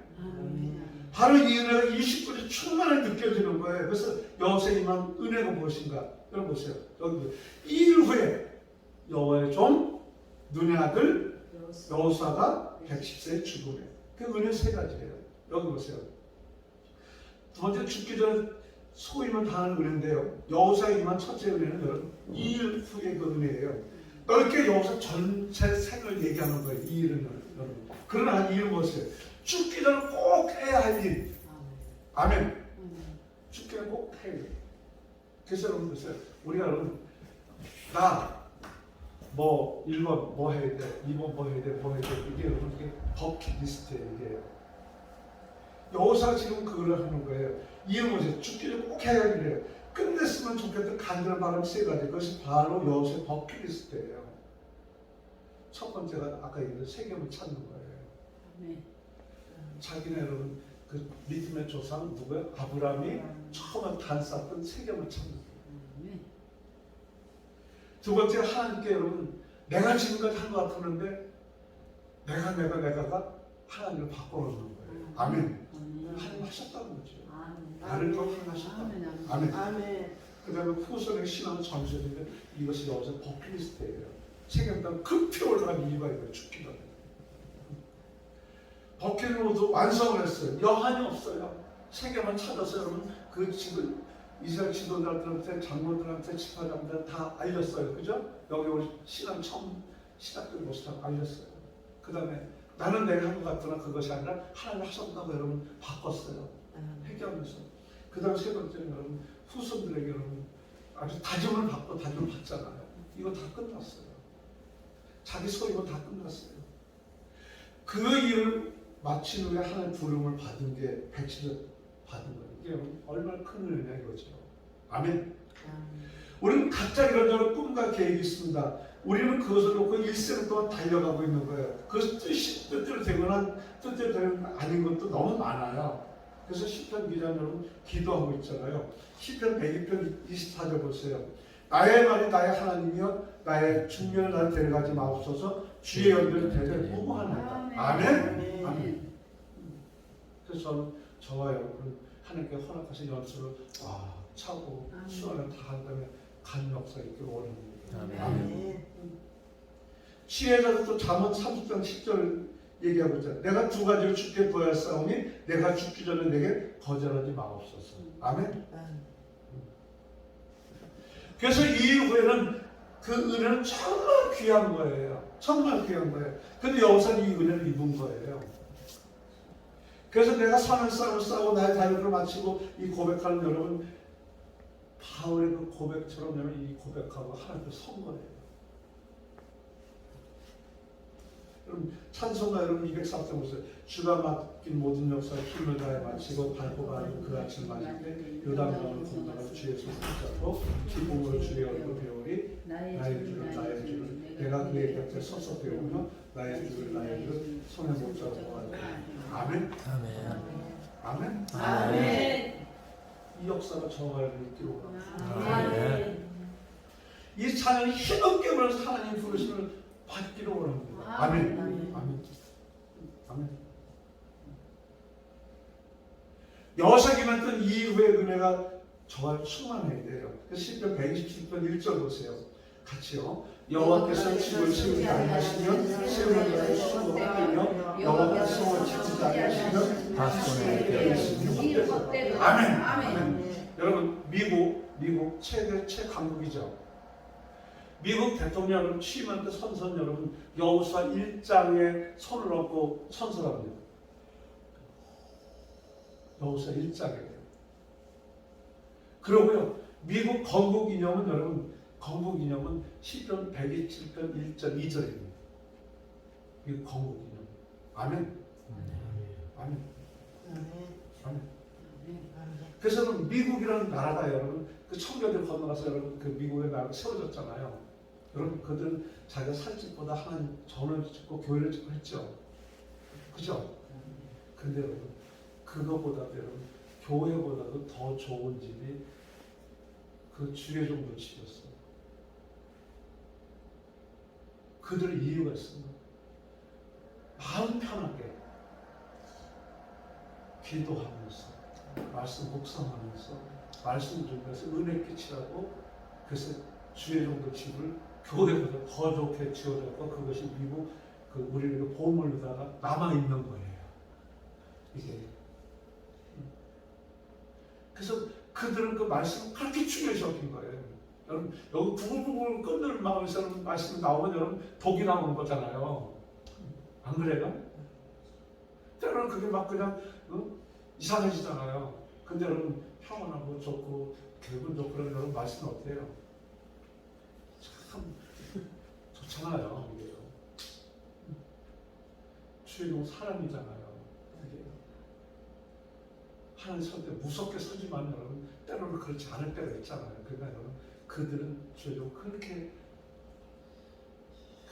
바로 이 은혜가 29절 충만하게 느껴지는 거예요. 그래서 여호사에 임한 은혜가 무엇인가? 여러분 보세요. 여기 이 일 후에 여호와의 종 눈의 아들 여호사가 110세에 죽음에. 그 은혜 세 가지예요. 여기 보세요. 두 번째 죽기 전에 소임을 당하는 은혜인데요. 여호사에 임한 첫째 은혜는 여러분 이 일 후의 그 은혜예요. 넓게 여호사 전체 생을 얘기하는 거예요. 이 일은 여러분. 그러나 이 일은 무엇이에요? 죽기 전에 꼭 해야 할 일. 아멘. 죽기 전에 꼭 해야 할 일. 그래서 여러분 보세요. 우리가 여러분 뭐 1번 뭐 해야 돼, 2번 뭐 해야 돼, 뭐 해야 돼. 이게 여러분 이게 버킷리스트예요. 이게 여호사가 지금 그걸 하는 거예요. 이유는 뭐죠? 죽기 전에 꼭 해야 할 일이에요. 끝냈으면 좋겠던 간절한 바람 세 가지. 그것이 바로 여호사의 버킷리스트예요. 첫 번째가 아까 얘기한 세겜을 찾는 거예요. 자기네 여러분 그 믿음의 조상 누구예요? 아브라함이 처음에 단 쌓던 세겜을 찾는 거예요. 두 번째 하나님께 여러분 내가 지금까지 한 것 같았는데 내가가 하나님을 바꿔놓는 거예요. 아멘. 하나님 하셨다는 거죠. 나를 더 하셨다. 아멘. 아멘. 그 다음에 후손의 신앙을 전수했는데 이것이 여기서 버킷리스트예요. 세겜당 급히 올라간 이유가 있어요. 죽기 전에. 버킷리스트도 완성을 했어요. 여한이 없어요. 세겜을 찾아서 여러분 그 지금 이스라엘 지도자들한테 장로들한테 지파장들한테 다 알렸어요. 그죠? 여기 우리 신앙 처음 시작된 곳을 다 알렸어요. 그 다음에 나는 내가 한 것 같으나 그것이 아니라 하나님 하셨다고 여러분 바꿨어요. 회개하면서. 그 다음에 세 번째는 여러분 후손들에게 여러분 아주 다짐을 받고 다짐을 받잖아요. 이거 다 끝났어요. 자기 소유가 다 끝났어요. 그 일을 마친 후에 하나님 부름을 받은 게 백신을 받은 거예요. 이게 얼마나 큰 은혜냐 이거죠. 아멘. 우리는 각자 이런저런 꿈과 계획이 있습니다. 우리는 그것을 놓고 일생 동안 달려가고 있는 거예요. 그 뜻대로 되거나 뜻대로 되는 아닌 것도 너무 많아요. 그래서 시편 기자 여러분 기도하고 있잖아요. 시편 102편 24절 보세요. 나의 말이 나의 하나님이여 나의 중년을 나를 데려가지 마옵소서. 주의 연결을 대대 무고하나이다. 아멘. 아멘. 그래서 저와 여러분 하나님께 허락하신 연수를 차고 수원을 다 한 다음에 간 역사 있기를 원합니다. 아멘. 지혜자도 또 잠언 30장 10절 얘기하고 있잖아요. 내가 두 가지를 주께 구하였사오니 내가 죽기 전에 내게 거절하지 마옵소서. 아멘. 그래서 이 후에는 그 은혜는 정말 귀한 거예요. 정말 귀한 거예요. 근데 여호사는 이 은혜를 입은 거예요. 그래서 내가 사는 싸움을 싸우고 나의 다이어트를 마치고 이 고백하는 여러분 바울의 그 고백처럼 이 고백하고 하나님께 선 거예요. 여러분 찬송가 여러분 204장 보세요. 주가 맡긴 모든 역사를 힘을 다해 마치고 밟고 가는 그 아침 맞을 때 요단강을 건너가 주의 손을 붙잡고 기쁨으로 주의 얼굴 배우리 나의 주를 나의 주를 내가 그의 곁에 서서 배우며 나의 주를 손에 못 잡고 가는 아멘. 아멘. 아멘. 아멘. 이 역사가 정말 있기로 아멘. 이 찬양이 힘없게 불어서 하나님 부르심을 받기로 원합니다. 아멘. 아멘. 아멘. 여호사기만 뜬 이후의 은혜가 정말 충만해야 돼요. 시편 127편 1절 보세요. 같이요. 여호와께서 집을 세우지 아니하시면 세우는 자의 수고가 끌며 여호와께서 지키지 아니하시면 다손에 되겠습니다. 아멘. 아멘. 여러분 미국 최대 강국이죠. 미국 대통령은 취임할 때 선선 여러분 여호수아 1장에 손을 얹고 선서합니다. 여호수아 1장에. 그러고요. 미국 건국 기념은 여러분 건국 기념은 시편 127편 1절 2절입니다. 미국 건국 기념. 아멘. 아멘. 아멘. 그래서 여러분 미국이라는 나라가 여러분 그 청교들 건너가서 여러분 그 미국의 나라가 세워졌잖아요. 여러분 그들은 자기가 살 집보다 하나님 전을 짓고 교회를 짓고 했죠. 그죠? 근데 여러분 그거보다도 여러분 교회보다도 더 좋은 집이 그 주의 종들 집이었어요. 그들의 이유가 있습니다. 마음 편하게 기도하면서 말씀 묵상하면서 말씀 중에서 은혜 끼치라고 그래서 주의 종들 집을 교회보다 더 좋게 지어졌고 그것이 미국 그 우리의 그 보물로다가 남아 있는 거예요. 이게 그래서 그들은 그 말씀을 그렇게 중요시 여긴 거예요. 여러분 여기 부글부글 끓는 마음에서 말씀이 나오면 여러분 독이 나오는 거잖아요. 안 그래요? 때로는 그게 막 그냥 이상해지잖아요. 근데 여러분 평안하고 좋고 기분 좋고 그런 여러분 말씀은 어때요? 참 좋잖아요. 이게요. 주인공 사람이잖아요. 이게 하나님 설 때 무섭게 서지만 여러분 때로는 그렇지 않을 때가 있잖아요. 그러니까 여러분 그들은 주인공 그렇게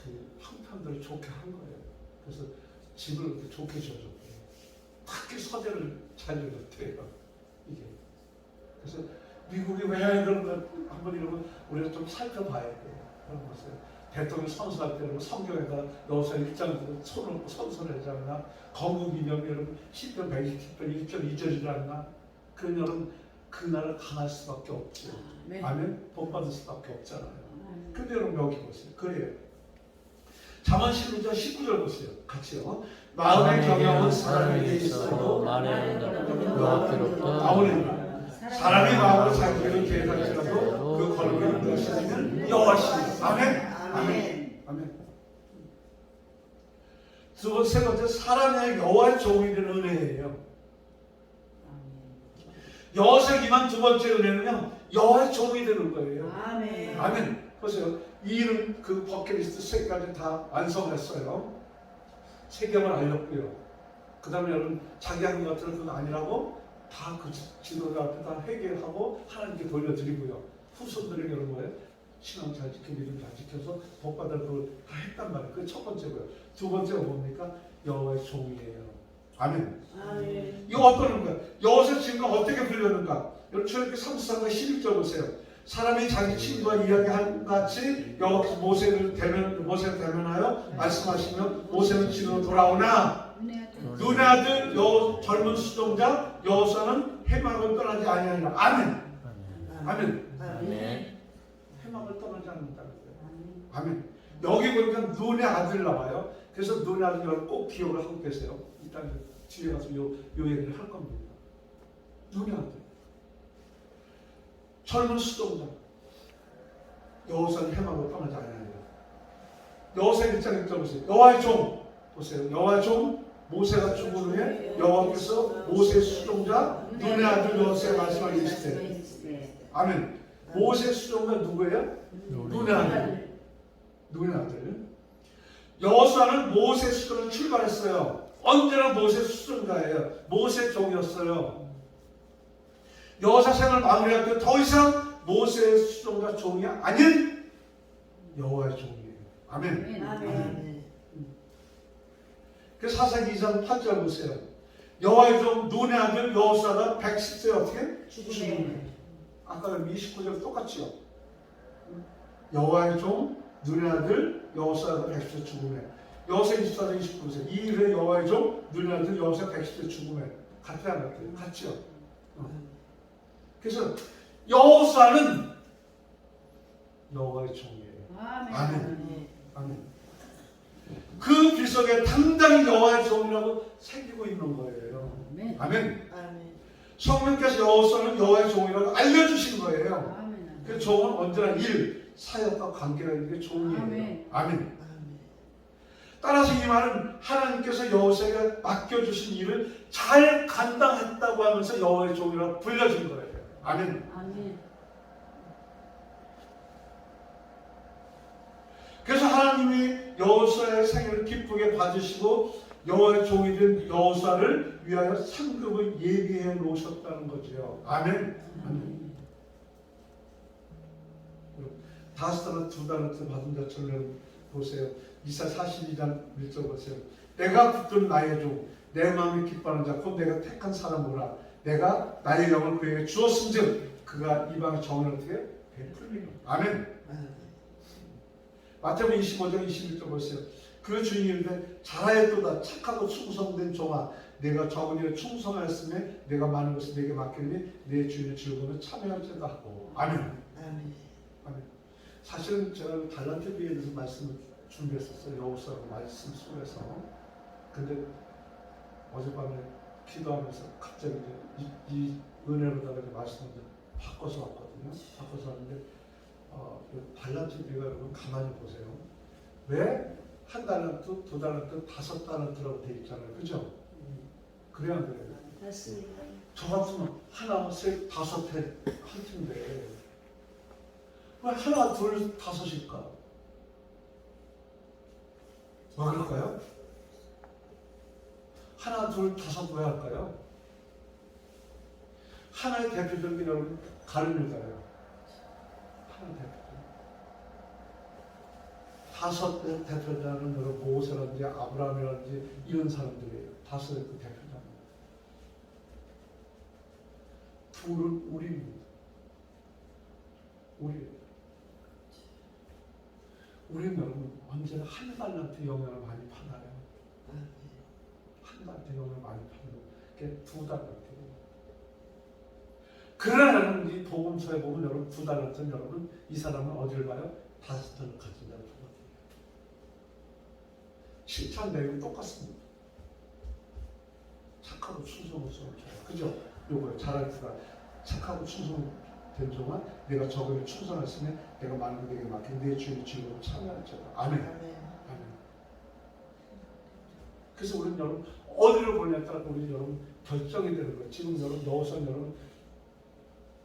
그 형편들을 좋게 한 거예요. 그래서 집을 그렇게 좋게 지어줬고 특히 서재를 잘 지어줬대요. 이게 그래서 미국이 왜 그런 거 한번 이러면 우리가 좀 살펴봐야 돼요. 그런 것을 대통령 선서할 때 성경에다 여호수아 1장 손을 얹고 선서를 하지 않나? 건국기념이 여러분 시편 120편 1절 2절이지 않나? 그런 여러분 그 나라를 강할 수밖에 없죠. 아멘? 본받을 수밖에 없잖아요. 근데 여러분 여기 보세요. 그래요. 잠언 11장 19절 보세요. 같이요. 마음의 경영은 사람에게 있어도 말에는 여호와께로부터 나오느니라. 사람이 마음으로 자기를 계획할지라도 그 걸음을 인도하시는 여호와시니. 아멘. 아멘. 아멘. 세 번째 사람의 여호와의 종이 되는 은혜예요. 여호사기만 두 번째 은혜는요. 여호와의 종이 되는 거예요. 아멘. 아멘. 보세요. 이 일은 그 버킷리스트 3가지 다 완성했어요. 3개만 알렸고요. 그 다음에 여러분 자기 하는 것들은 그거 아니라고 다 그 지도자 앞에 다 회개하고 하나님께 돌려드리고요. 후손들에게 여러분 뭐예요? 신앙 잘 지키고 믿음 잘 지켜서 복받을 그걸 다 했단 말이에요. 그게 첫 번째고요. 두 번째가 뭡니까? 여호와의 종이에요. 아멘. 아멘. 이거 어떤 거야? 여호수아 지금과 어떻게 불렸는가? 여러분 출애굽기 33장 11절 보세요. 사람이 자기 친구와 이야기한 같이 여호와께서 모세를 대면하여 말씀하시며 모세는 집으로 돌아오나 눈의 아들 젊은 수종자 여호수아는 해막을 떠나지 아니하니라. 아멘. 아멘. 아멘. 해막을 떠나지 않는다는 거예요. 아멘. 여기 보니까 눈의 아들 나와요. 그래서 눈의 아들 여러분 꼭 기억을 하고 계세요. 일단 뒤에 가서 요 얘기를 할 겁니다. 눈의 아들. 젊은 수종자. 여호수아는 해막을 떠나지 아니하니라. 여호수아 1장 1절 보세요. 여호와의 종 보세요. 여호와의 종 모세가 죽은 후에 여호와께서 모세의 수종자 눈의 아들 여호수아의 말씀을 이르시되 아멘. 모세 수종가 누구예요? 눈의 아들. 눈의 아들. 여호수아는 모세 수종을 출발했어요. 언제나 모세 수종가예요. 모세 종이었어요. 여호수아 생을 마무리할 때 더 이상 모세 수종가 종이 아닌 여호와의 종이에요. 아멘. 아멘. 그 사사기 2장 8절 보세요. 여호와의 종 눈의 아들 여호수아가 110세 어떻게? 죽음에. 아까 29절 똑같죠? 여호와의 종 눈의 아들 여호수아가 110세 죽음에. 여호수아 24장 29절 이 일에 여호와의 종 눈의 아들 여호수아 110세 죽음에. 같아요 안 같아요? 같죠? 그래서 여호수아는 여호와의 종이에요. 아멘. 아멘. 그 비석에 당당히 여호와의 종이라고 새기고 있는 거예요. 아멘. 아멘. 성령께서 여호수아는 여호와의 종이라고 알려주신 거예요. 아멘. 그 종은 언제나 일, 사역과 관계가 있는 게 종이에요. 아멘. 아멘. 따라서 이 말은 하나님께서 여호수아에게 맡겨주신 일을 잘 감당했다고 하면서 여호와의 종이라고 불려진 거예요. 아멘. 아멘. 그래서 하나님이 여호수아의 생애를 기쁘게 봐주시고 여호와의 종이 된 여호수아를 위하여 상급을 예비해 놓으셨다는 거죠. 아멘. 아멘. 다섯 달란트, 두 달란트 받은 자처럼 보세요. 이사 42장 1절 보세요. 내가 붙든 나의 종, 내 마음이 기뻐하는 자, 곧 내가 택한 사람으로라. 내가 나의 영을 그에게 주었음즉 그가 이방의 정을 어떻게 베풀리라. 아멘. 마태복음 25장 21절 보세요. 그 주인이 이르되 잘하였도다 착하고 충성된 종아 내가 적은 일에 충성하였으며 내가 많은 것을 내게 맡기니 내 주인의 즐거움에 참여할지다 하고. 아멘. 아멘. 아멘. 사실은 제가 달란트 비에 대해서 말씀을 준비했었어요. 여호수아 말씀 속에서. 근데 어젯밤에 기도하면서 갑자기 이제 이 은혜로다가 말씀을 바꿔서 왔거든요. 바꿔서 왔는데 달란트 비가 여러분 가만히 보세요. 왜 한 달란트, 두 달란트, 다섯 달란트라고 돼 있잖아요. 그죠? 그래야 안 그래요? 맞습니다. 저 같으면 하나, 셋, 다섯 해 할 텐데 왜 하나, 둘, 다섯일까? 왜 그럴까요? 하나, 둘, 다섯 왜 할까요? 하나의 대표적인 여러분 가룟유다예요. 하나의 대표적. 다섯 대표자는 여러분 모세라든지 아브라함이라든지 이런 사람들이에요. 다섯의 그 대표자입니다. 둘은 우리입니다. 우리는 여러분 언제나 한 달란트 영향을 많이 받아요. 한 달란트 영향을 많이 받는 게 두 달란트예요. 그러나 여러분 이 복음서에 보면 여러분 두 달란트는 여러분 이 사람은 어디를 봐요? 다섯 달을 가진 자를 보거든요. 실천 내용이 똑같습니다. 착하고 충성스러운 자, 그죠? 요거요. 잘할 수가 착하고 충성된 종아 내가 적음에 충성했으면 내가 많은 것에게 맡긴 내 주인의 즐거움을 참여할 자다. 아멘. 아멘. 그래서 우리는 여러분 어디를 보냐에 따라 우리 여러분 결정이 되는 거예요. 지금 여러분 여호수아 여러분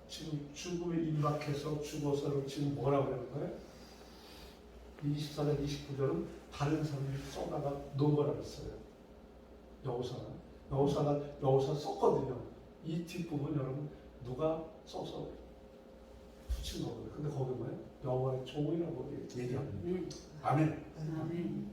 지금 죽음에 임박해서 죽어서 지금 뭐라고 하는 거예요? 24절 29절은 다른 사람이 쏘다가 놓은 거라고 했어요. 여호수아가 썼거든요. 이 뒷부분 여러분 누가 써서 붙인 거거든요. 근데 거기 뭐예요? 여호와의 종이라고 얘기합니다. 아멘. 아멘.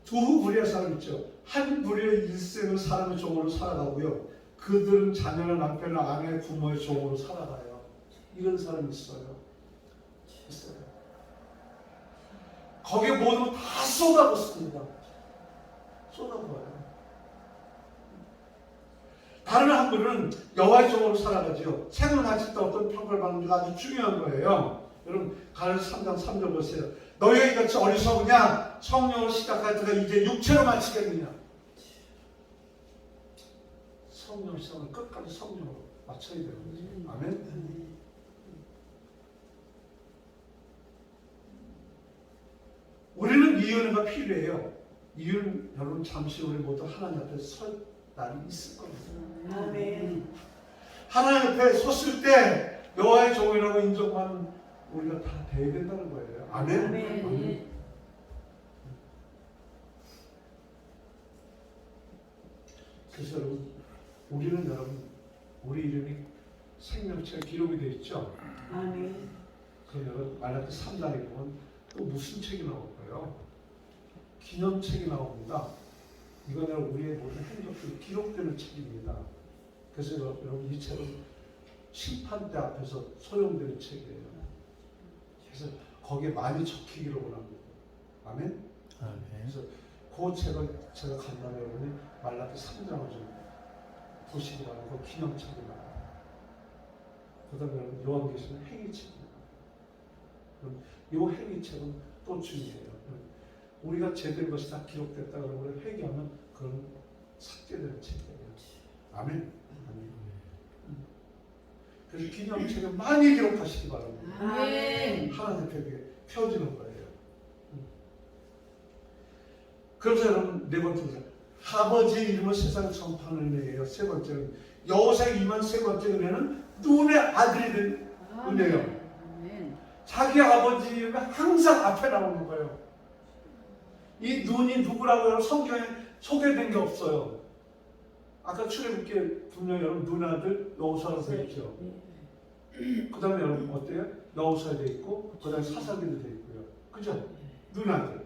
두 부류의 사람 있죠. 한 부류의 일생을 사람의 종으로 살아가고요. 그들은 자녀나 남편이나 아내, 부모의 종으로 살아가요. 이런 사람이 있어요. 거기에 모든 걸 다 쏟아붓습니다. 쏟아부어요. 다른 한 분은 여호와의 종으로 살아가지요. 생을 가질 때 어떤 평가를 받는지가 아주 중요한 거예요. 여러분 갈라디아서 3장 3절 보세요. 너희가 이같이 어리석으냐? 성령을 시작할 때가 이제 육체로 마치겠느냐? 성령 시작을 끝까지 성령으로 맞춰야 되는 거죠. 아멘. 우리는 이 은혜가 필요해요. 이유는 여러분 잠시 우리 모두 하나님 앞에 설 날이 있을 겁니다. 아멘. 하나님 앞에 섰을 때 여호와의 종이라고 인정받는 우리가 다 돼야 된다는 거예요. 아멘. 아멘. 그래서 여러분, 우리는 여러분, 우리 이름이 생명체에 기록이 되어 있죠. 아멘. 그럼 여러분 말라기 3장에 보면 또 무슨 책이 나올까요? 기념책이 나옵니다. 이거는 우리의 모든 행적들이 기록되는 책입니다. 그래서 여러분 이 책은 심판대 앞에서 소용되는 책이에요. 그래서 거기에 많이 적히기를 원합니다. 아멘? 아멘. 그래서 그 책을 제가 간단히 여러분이 말라기 3장을 좀 보시기 바라고 기념책입니다. 그 다음에 여러분 요한계시는 행위책입니다. 그럼 이 행위책은 또 중요해요. 우리가 제대로 것이 다 기록됐다 그러면 회개하면 그건 삭제되는 책이에요. 아멘. 아멘. 그래서 기념책을 많이 기록하시기 바랍니다. 아멘. 하나님께 펴지는 거예요. 그래서 여러분 네 번째 아버지의 이름을 세상 전파하는 은혜예요. 세 번째는 여호사에 임한 세 번째 은혜는 눈의 아들이 된 은혜예요. 아멘. 자기 아버지 이름이 항상 앞에 나오는 거예요. 이 눈이 누구라고 여러분 성경에 소개된 게 없어요. 아까 출애굽기에 분명히 여러분 눈 아들 여호사라고 되어 있죠. 그 다음에 여러분 어때요? 여호사 되어 있고 그 다음에 사사기도 되어 있고요. 그죠? 눈 아들.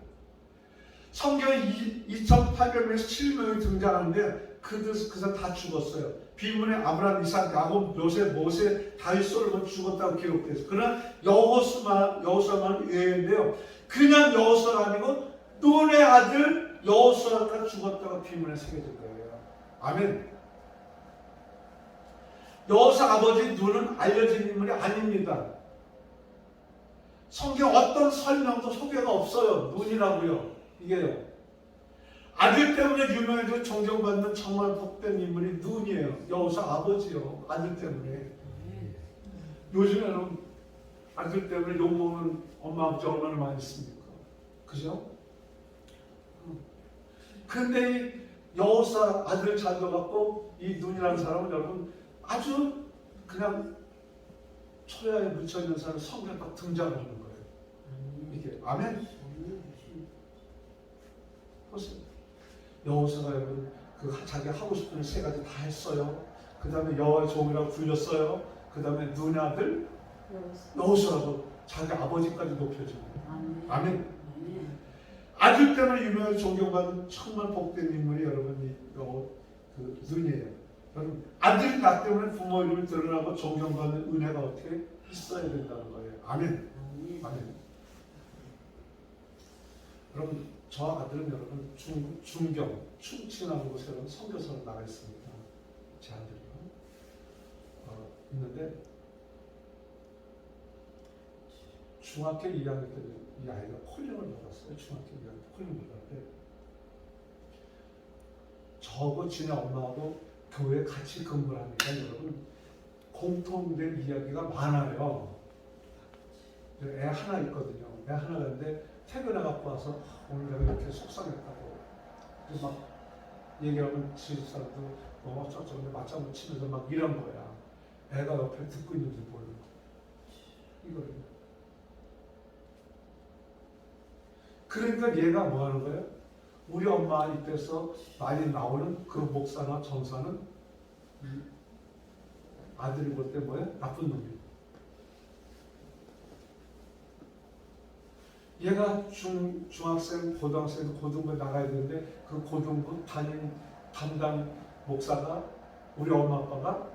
성경에 2,800명에서 7명이 등장하는데 그들 다 죽었어요. 비문에 아브라함, 이삭, 야곱, 요셉, 모세, 다윗, 솔로몬 죽었다고 기록되어 있어요. 그러나 여호수아만 예외인데요. 그냥 여호수아가 아니고 눈의 아들 여호수아가 죽었다고 비문에 새겨진 거예요. 아멘. 여호수아 아버지 눈은 알려진 인물이 아닙니다. 성경 어떤 설명도 소개가 없어요. 눈이라고요. 이게요. 아들 때문에 유명해지고 존경받는 정말 복된 인물이 눈이에요. 여호수아 아버지요. 아들 때문에. 요즘에는 아들 때문에 욕먹는 엄마 아버지 얼마나 많이 있습니까? 그죠? 근데 이 여호수아 아들을 잘 둬갖고 이 눈이라는 사람은 여러분 아주 그냥 초야에 묻혀있는 사람 성경에 딱 등장을 하는 거예요. 이게 아멘. 보세요. 여호수아가 여러분 그 자기 하고 싶은 세 가지 다 했어요. 그 다음에 여호와의 종이라고 불렸어요. 그 다음에 눈의 아들 여호수아라고 자기 아버지까지 높여주고. 아멘. 아들 때문에 유명하게 존경받는 정말 복된 인물이 여러분 그 눈이에요. 여러분 아들 나 때문에 부모 이름이 드러나고 존경받는 은혜가 어떻게 있어야 된다는 거예요. 아멘. 아멘. 여러분 저 아들은 여러분 중경 충칭하는 곳에 여러분 선교사로 나가 있습니다. 제 아들이요. 있는데 중학교 2학년 때 이 아이가 콜링을 받았어요. 중학교 2학년 때 콜링을 받았는데 저하고 지네 엄마하고 교회에 같이 근무를 하니까 여러분 공통된 이야기가 많아요. 애 하나 있거든요. 애 하나가 있는데 퇴근해 갖고 와서 오늘 내가 이렇게 속상했다고 막 얘기하면 지금 사람도 뭐 어쩌고 맞장구 치면서 막 이런 거야. 애가 옆에 듣고 있는지 모르는 거. 이거예요. 그러니까 얘가 뭐 하는 거예요? 우리 엄마 입에서 많이 나오는 그 목사나 전사는 아들이 볼 때 뭐야? 나쁜 놈이에요. 얘가 중학생, 고등학생, 고등부에 나가야 되는데 그 고등부 담당 목사가 우리 엄마 아빠가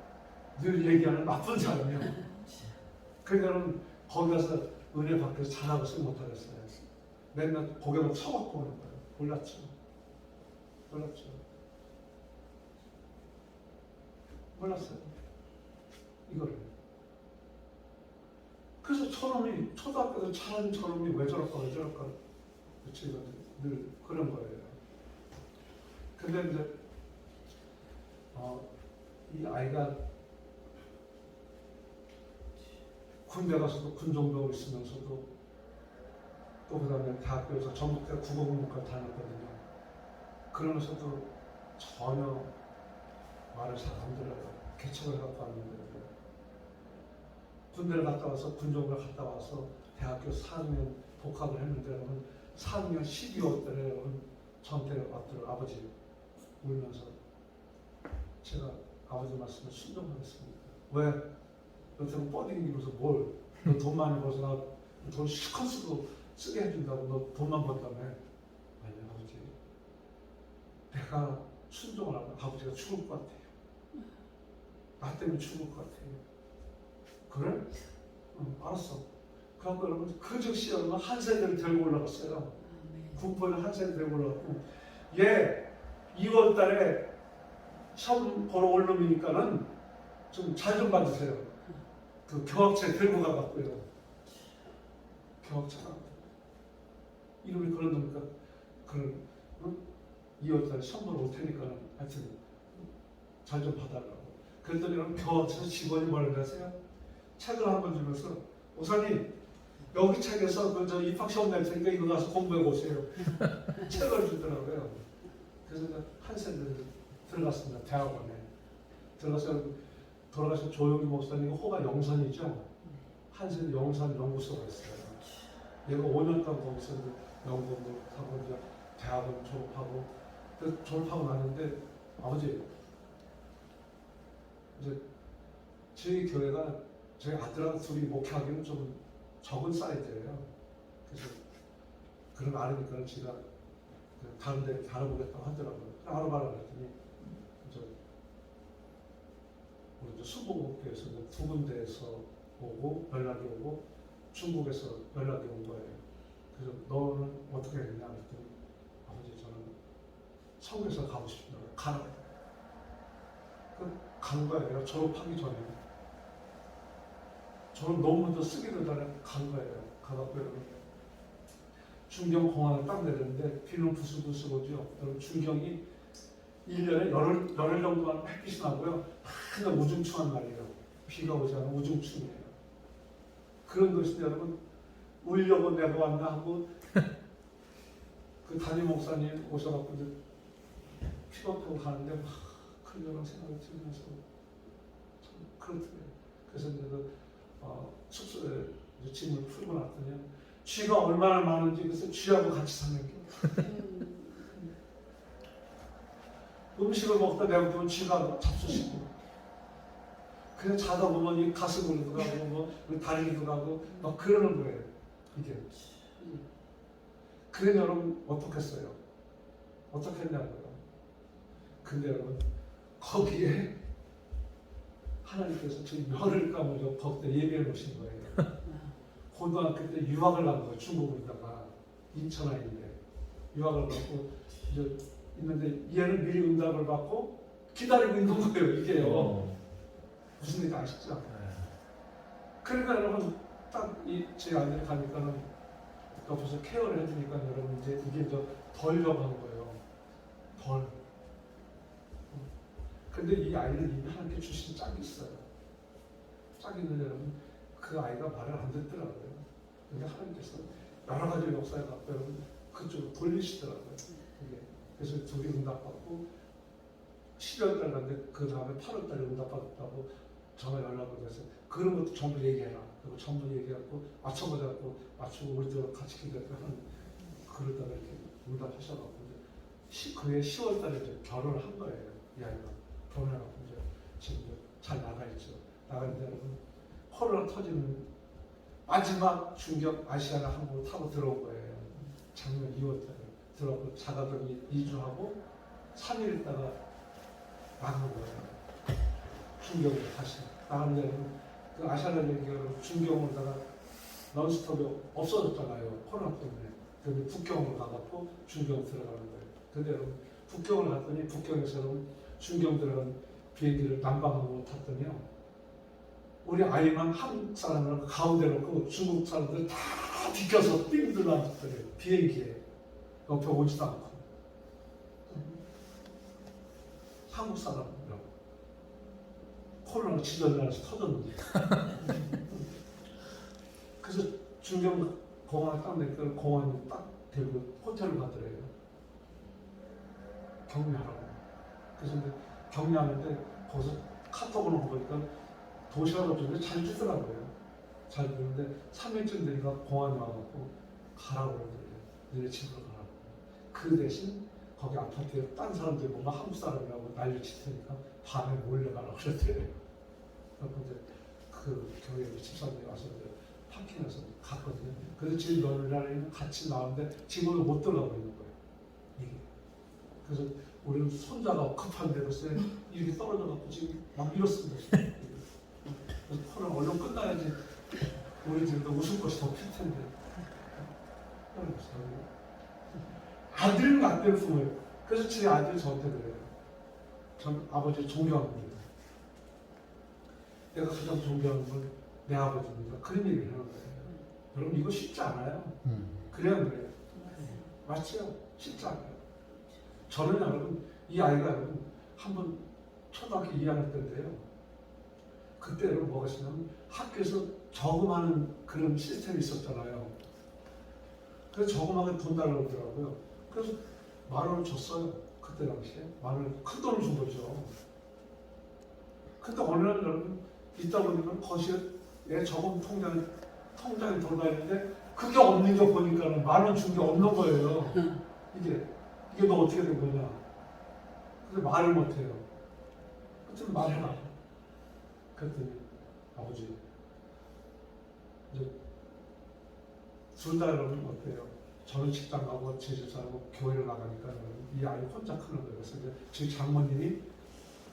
늘 얘기하는 나쁜 사람이에요. 그러니까 거기 가서 은혜 받고 잘하고서 못하겠어요. 맨날 고개만 쳐갖고 오는 거예요. 몰랐죠. 몰랐어요. 이거를. 그래서 저놈이 초등학교에서 잘하는 저놈이 왜 저럴까 그치 늘 그런 거예요. 근데 이제 이 아이가 군대 가서도 군종병을 있으면서도 또 그 다음에 대학교에서 전북대 국어국문과를 다녔거든요. 그러면서도 전혀 말을 잘 안 들어요. 개척을 해갖고 왔는데 군대를 갔다 와서 군종을 갔다 와서 대학교 4학년 복학을 했는데 여러분 4학년 12월 달에 여러분 저한테 왔더라고요. 아버지 울면서 제가 아버지 말씀을 순종하겠습니다. 왜? 너한테 뻗ing기면서 뭘? 너 돈 많이 벌어서 나 돈 실컷 쓰게 해준다고 너 돈만 번다며. 아니 아버지 내가 순종을 하면 아버지가 죽을 것 같아요. 나 때문에 죽을 것 같아요. 그래? 응, 알았어. 그래갖고 여러분 그 즉시 여러분 한 세대를 데리고 올라갔어요. 군포를 한 세대 데리고 올라갔고 얘 2월 달에 시험 보러 올 놈이니까는 좀 잘 좀 봐주세요. 그 교학책 들고 가봤고요. 교학책 이름이 그런 놈이니까 그런 2월 달에 시험 보러 올 테니까는 하여튼 잘 좀 봐달라고. 그랬더니 여러분 교학책 직원이 뭐라고 하세요? 책을 한 번 주면서 오사님 여기 책에서 저 입학시험 낼 테니까 이거 가서 공부해 보세요. 책을 주더라고요. 그래서 한 세대 들어갔습니다. 대학원에 들어가서 돌아가신 조용희 목사님 호가 영선이죠. 한 세대 영선 연구소가 있어요. 얘가 5년 동안 거기서 연구를 하고 이제 대학원 졸업하고 졸업하고 나는데 아버지 이제 저희 교회가 저희 아들하고 둘이 목회하기는 좀 적은 사이즈예요. 그래서 그런 아르니까 제가 다른 데 알아보겠다고 하더라고요. 알아봐라 그랬더니 우리 수보교에서 두 군데에서 오고 연락이 오고 중국에서 연락이 온 거예요. 그래서 너는 어떻게 했냐 그랬더니 아버지 저는 서울에서 가고 싶습니다. 가라. 간 거예요. 졸업하기 전에. 졸업 논문도 쓰기도 전에 간 거예요. 가갖고 중경공항에 딱 내렸는데 비는 부슬부슬 오죠. 여러분 중경이 1년에 열흘 정도만 햇빛이 나고요. 그냥 우중충한 날이에요. 비가 오지 않은 우중충이에요. 그런 것인데 여러분 울려고 내가 왔나 하고 그 담임 목사님 오셔갖고 이제 픽업하고 가는데 막 그런 생각이 들면서 참 그렇더래요. 그래서 이제 숙소에 짐을 풀고 났더니 쥐가 얼마나 많은지 그래서 쥐하고 같이 사는 게 음식을 먹다 배고프면 쥐가 잡수시고 그냥 자다 보면 이 가슴으로도 가고 뭐 다리도 가고 막 그러는 거예요. 이게 그래 여러분 어떻겠어요? 어떻게 했냐고요. 근데 여러분 거기에 하나님께서 저희 멸을 까물고 거기다 예배해 놓으신 거예요. 고등학교 때 유학을 간 거예요. 중국으로다가 인천에 있는데 유학을 가고 이제 있는데 얘는 미리 응답을 받고 기다리고 있는 거예요. 이게요. 무슨 얘기인지 아시죠? 그러니까 여러분 딱 제 아들이 가니까는 옆에서 케어를 해주니까 여러분 이제 이게 덜 적은 거예요. 덜. 근데 이 아이를 이미 하나님께 주신 짝이 있어요. 짝이 있는데 여러분 그 아이가 말을 안 듣더라고요. 근데 하나님께서 여러 가지 역사에 갖고 여러분 그쪽으로 돌리시더라고요. 이게. 그래서 둘이 응답받고 12월달 갔는데 그 다음에 8월달에 응답받았다고 전화 연락을 해서 그런 것도 전부 얘기해라. 그리고 전부 얘기하고 맞춰보자고 맞추고 우리도 같이 기도했고 하는 그러다가 이렇게 응답하셔갖고 그해 10월달에 이제 결혼을 한 거예요. 이 아이가 결혼해갖고 이제 지금 잘 나가 있죠. 나가는데 여러분 코로나 터지는 마지막 중격 아시아나 항공을 타고 들어온 거예요. 작년 2월달에 들어가고 자가격리 2주하고 3일 있다가 나간 거예요. 중경으로 다시 나갔는데 그 아시아나 비행기가 중경으로다가 넌스톱이 없어졌잖아요. 코로나 때문에. 그런데 북경으로 가갖고 중경 들어가는 거예요. 근데 여러분 북경을 갔더니 북경에서는 중경 들어간 비행기를 난방항으로 탔더니요. 우리 아이만 한국 사람을 가운데 놓고 중국 사람들 다 비껴서 삥 둘러앉았더래요. 비행기에. 옆에 오지도 않고. 한국 사람이요. 코로나가 지전 나라에서 터졌는데. 그래서 중경 공항에 딱 내니까 공항에 딱 데리고 호텔을 가더래요. 격리하라고. 그래서 격리하는데 거기서 카톡을 온 거니까 도시락 없는데 잘 주더라고요. 잘 주는데 3일쯤 되니까 공항에 와갖고 가라고 그러더래요. 너네 집으로 가라고. 그 대신 거기 아파트에 딴 사람들이 뭔가 한국 사람이라고 난리칠 테니까 밤에 몰래 가라고 그러더래요. 그래서 이제 그 교회 집사님이 와서 이제 파킹해서 갔거든요. 그래서 지금 너네랑 같이 나왔는데 지금도 못 들어가고 있는 거예요. 이게. 그래서 우리는 손자가 급한데 글쎄 이렇게 떨어져갖고 지금 막 밀었습니다. 그래서 코로나 얼른 끝나야지 우리 집도 웃을 것이 더 필 텐데. 아들은 낳대로 부모예요. 그래서 제 아들이 저한테 그래요. 전 아버지 존경합니다. 내가 가장 존경하는 건 내 아버지입니다. 그런 얘기를 하는 거예요. 여러분 이거 쉽지 않아요. 그래야 그래요. 맞죠? 쉽지 않아요. 저는 여러분 이 아이가 여러분 한번 초등학교 2학년 때인데요. 그때 여러분 뭐가 있냐면 학교에서 저금하는 그런 시스템이 있었잖아요. 그래서 저금하게 돈 달라고 그러더라고요. 그래서 10,000원을 줬어요. 그때 당시에 10,000원, 큰 돈을 준 거죠. 근데 어느 날 여러분 있다 보니까 거실에 내 저금 통장에 들어가 있는데 그게 없는 거 보니까는 10,000원 준 게 없는 거예요. 이게 너 어떻게 된 거냐? 근데 말을 못해요. 그때 말해라. 그랬더니 아버지 이제 둘 다 여러분 어때요? 저는 직장 가고 제 집사하고 교회를 나가니까 이 아이 혼자 크는 거예요. 그래서 이제 제 장모님이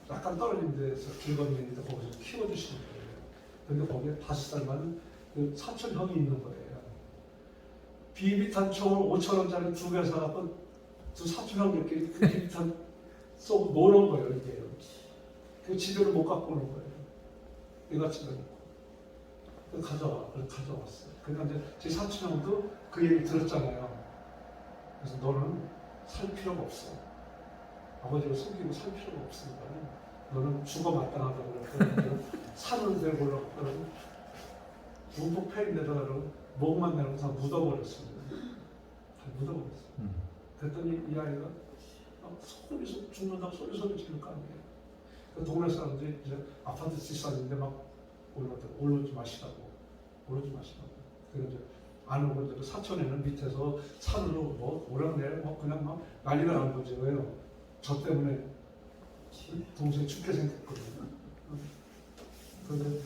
약간 떨어진 데서 길건너인데 거기서 키워주시는 거예요. 근데 거기에 5살 많은 그 사촌 형이 있는 거예요. 비비탄 총을 5,000원짜리 2개 사갖고 두 사촌 형들끼리 그 비비탄 쏘고 노는 거예요. 이게. 그 집에를 못 갖고 오는 거예요. 내가 집에 놓고. 가져왔어요. 그러니까 이제 제 사촌 형도 그 얘기 들었잖아요. 그래서 너는 살 필요가 없어. 아버지를 속이고 살 필요가 없으니까 너는 죽어 마땅하다고 그랬더니 산을 들고 올라갔더니 문복 패인데다가 목만 내고 다 묻어버렸습니다. 다 묻어버렸어요. 그랬더니 이 아이가 소리 죽는다고 소리 지를 거 아니에요. 그 동네 사람들이 이제 아파트 집사님인데 막 올라오지 마시라고. 그래서 이제 안 오고 이제 사촌에는 밑에서 산으로 뭐 오락내려 뭐 그냥 막 난리가 난 거죠. 왜요? 저 때문에 동생이 죽게 생겼거든요. 그런데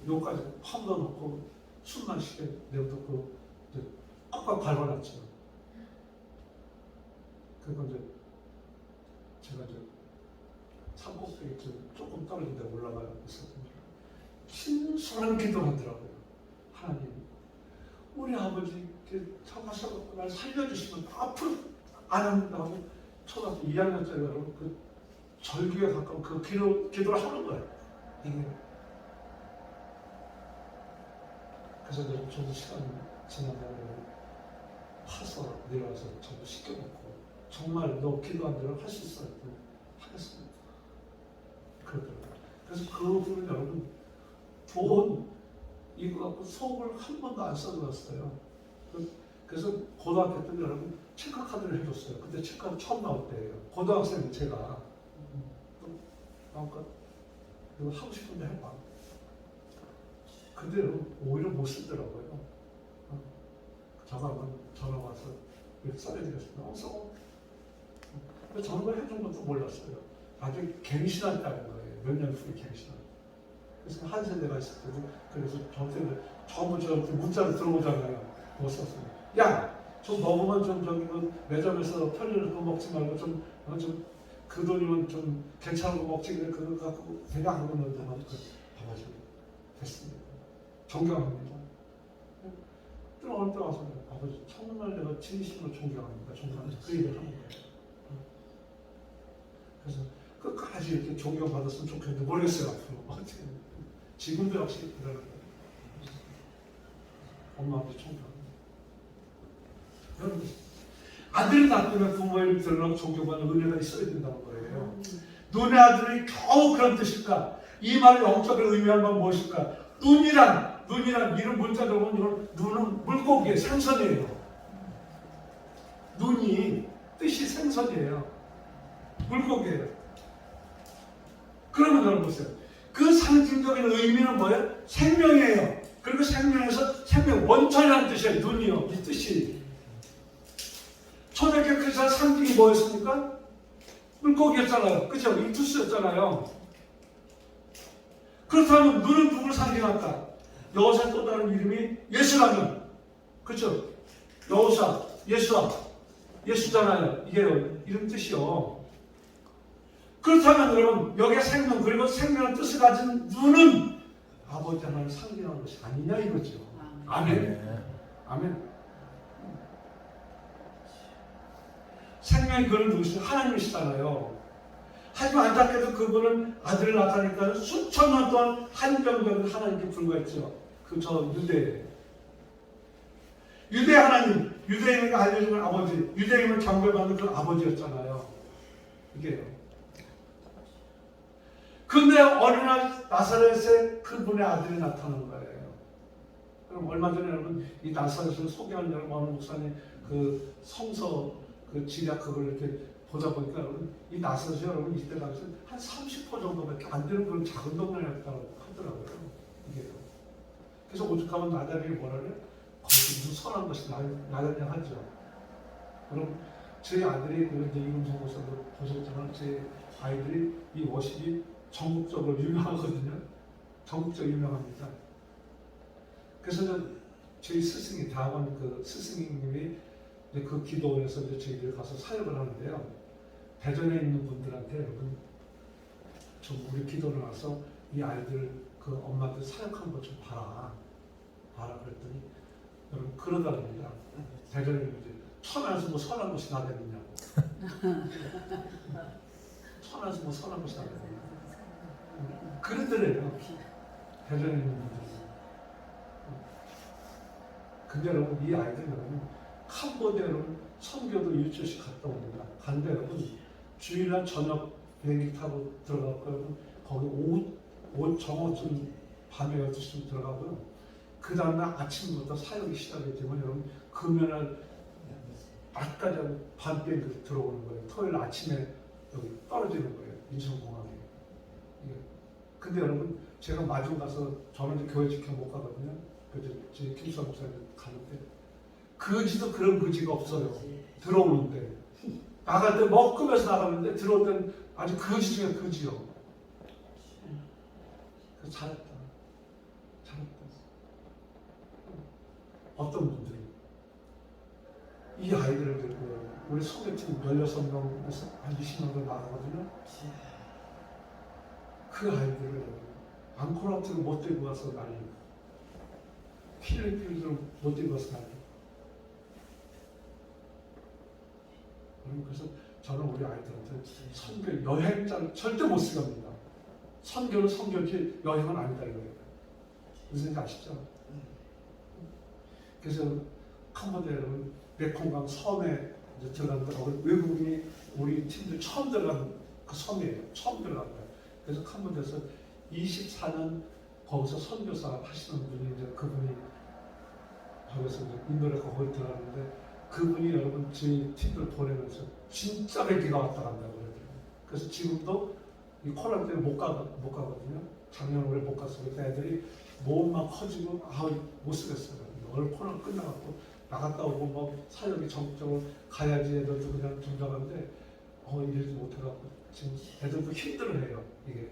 요까지 판도 넣고 숨만 쉬게 내어놓고 이제 꽉꽉 밟아놨죠. 그러니까 이제 제가 이제 산꼭대기 조금 떨어진 데 올라가 있었거든요. 신선한 기도를 하더라고요. 하나님, 우리 아버지 참하셔서 날 살려주시면 앞으로 안 한다고 초등학교 2학년짜리 여러분 그 절규에 가까운 그 기도를 하는 거예요. 이게. 그래서 저도 시간이 지난달에 파서 내려와서 저도 시켜놓고 정말 너 기도한 대로 할 수 있어요. 하겠습니다. 그러더라고요. 그래서 그 분은 여러분 돈 이거 갖고 수업을 한 번도 안 써들었어요. 그래서 고등학교 때 여러분 체크카드를 해줬어요. 그때 체크카드 처음 나올 때예요. 고등학생 제가 그러니까 이거 하고 싶은데 해봐. 근데 오히려 못 쓰더라고요. 전화 와서 이렇게 써내드렸습니다. 써. 저는 걸 해준 것도 몰랐어요. 나중에 갱신할 때는 거예요. 몇 년 후에 갱신할 때. 그래서 한 세대가 있을 때도 그래서 저한테 전부 저한테 문자를 들어오잖아요. 못 썼어요. 야! 좀 먹으면 좀 저기 그 매점에서 편의점 거 먹지 말고 좀 그 돈이면 좀 괜찮은 거 먹지 그래 그거 갖고 대략 하고 있는데 아버지 됐습니다. 존경합니다. 또 어느 때 와서 아버지 정말 내가 진심으로 존경합니다. 그 얘기를 하는 거예요. 그래서 끝까지 이렇게 존경받았으면 좋겠는데 모르겠어요. 앞으로 어떻게 지금도 역시 그러는 거예요. 엄마 아버지 존경합니다. 여러분 아들이 낳으면 부모의 믿음으로 존경받는 은혜가 있어야 된다는 거예요. 눈의 아들이 겨우 그런 뜻일까? 이 말의 영적인 의미한 건 무엇일까? 눈이란 이런 문자로 보면 눈은 물고기의 생선이에요. 눈이 뜻이 생선이에요. 물고기예요. 그러면 여러분 보세요. 그 상징적인 의미는 뭐예요? 생명이에요. 그리고 생명에서 생명 원천이라는 뜻이에요. 눈이요. 이 뜻이. 초대교회 그 상징이 뭐였습니까? 물고기였잖아요. 그죠? 일투스였잖아요. 그렇다면 눈은 누구를 상징한다? 여호사의 또 다른 이름이 예수라면, 그죠? 여호사, 예수아, 예수잖아요. 이게 이름 뜻이요. 그렇다면 여러분, 여기에 생명, 그리고 생명의 뜻을 가진 눈은 아버지 하나를 상징하는 것이 아니냐 이거죠. 아멘. 아멘. 생명의 근원 누구시죠? 하나님이시잖아요. 하지만 안타깝게도 그분은 아들을 낳다니까 수천 년 동안 한정된 하나님께 불과했죠. 그 저 유대 하나님, 유대인에게 알려주는 아버지, 유대인을 경배받는 그 아버지였잖아요. 이게요. 근데 어느 날 나사렛에 그분의 아들이 나타난 거예요. 그럼 얼마 전에 여러분 이 나사렛을 소개한 여러분 어느 목사님 그 성서 그 지략 그걸 이렇게 보다 보니까 여러분 이 나사렛이 여러분 이때 당시 한 30% 정도밖에 안 되는 그런 작은 동네였다고 하더라고요. 이게요. 그래서 오죽하면 나다리를 뭐라 그래? 거기 무슨 선한 것이 나다리 하죠. 그럼 제 아들이 이제 이금성 목사도 보셨지만 제 아이들이 이 워십이 전국적으로 유명하거든요. 전국적으로 유명합니다. 그래서 저희 스승이 다원 그 스승님이 이제 그 기도원에서 이제 저희들 가서 사역을 하는데요. 대전에 있는 분들한테 여러분 좀 우리 기도를 와서 이 아이들 그 엄마들 사역한 것 좀 봐라 그랬더니 여러분 그러다닙니다. 대전에 이제 천안에서 뭐 선한 것이 나대느냐고. 천안에서 뭐 선한 것이 나대느냐고. 그러더래요. 대전에 있는 분들. 근데 여러분 이 아이들 여러분 캄보디아 여러분 선교도 일주일씩 갔다 옵니다. 갔는데 여러분 주일날 저녁 비행기 타고 들어갔고요. 거기 오후 정오쯤 밤에 12시쯤 들어가고요. 그 다음날 아침부터 사역이 시작했지만 여러분 금요일날 낮까지 밤 비행기 들어오는 거예요. 토요일 아침에 여기 떨어지는 거예요. 인천공항에. 근데 여러분 제가 마중 가서 저는 이제 교회 지켜 못 가거든요. 그래서 제 김수환 목사님 가는데 거지도 그런 거지가 없어요. 들어오는데 나갈 때 먹으면서 나가는데 들어올 때는 아주 거지 중에 거지요. 그래서 잘했다. 어떤 분들이 이 아이들을 데리고 우리 소개팅 16명에서 한 20명도 나가거든요. 그 아이들을 앙코르와트를 못 데리고 가서 난리고 필리핀으로 못 데리고 가서 난리고. 그래서 저는 우리 아이들한테 선교 여행자를 절대 못 쓰겁니다. 선교는 선교지 여행은 아니다 이거예요. 무슨 지 아시죠? 그래서 캄보디아 여러분 메콩강 섬에 이제 들어갔는데 거기 외국인이 우리 팀들 처음 들어간 그 섬이에요. 처음 들어간 거예요. 그래서 캄보디아에서 24년 거기서 선교사 하시는 분이 이제 그분이 거기서 이제 인도에 거기 들어갔는데 그분이 여러분 저희 팀들 보내면서 진짜 뵙기가 왔다 간다고 그러더라고요. 그래서 지금도 이 코로나 때문에 못 가거든요. 작년 올해 못 갔어요. 그래서 애들이 몸만 커지고 못 쓰겠어요. 오늘 코로나 끝나갖고 나갔다 오고 뭐 사역이 전국적으로 가야지 애들도 그냥 정정한데 이러지 못해갖고 지금 애들도 힘들어해요. 이게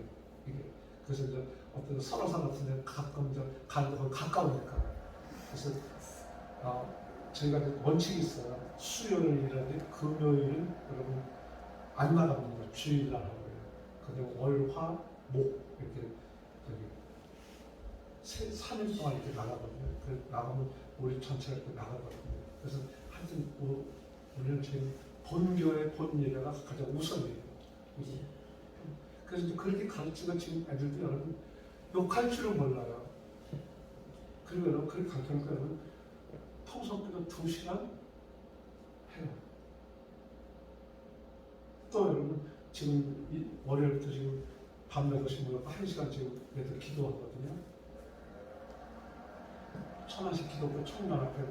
그래서 이제 어떤 설화산 같은 데 가끔 이제 가는 거 가까우니까 그래서 저희가 원칙이 있어요. 수요일 일하는데 금요일은 여러분 안 나갑니다. 주일날 하고요. 근데 월, 화, 목 이렇게 3일 동안 이렇게 나가거든요. 그래서 나가면 우리 전체가 이렇게 나가거든요. 그래서 하여튼 우리는 지금 본교의 본 예배가 가장 우선이에요. 그래서 그렇게 가르치면 지금 애들도 여러분 욕할 줄은 몰라요. 그리고 여러분 그렇게 가르치니까 여러분 통성기도 2시간 해요. 또 여러분 지금 월요일부터 지금 밤 8시 모여서 1시간 지금 애들 기도하거든요. 천안시 기독교 청년 앞에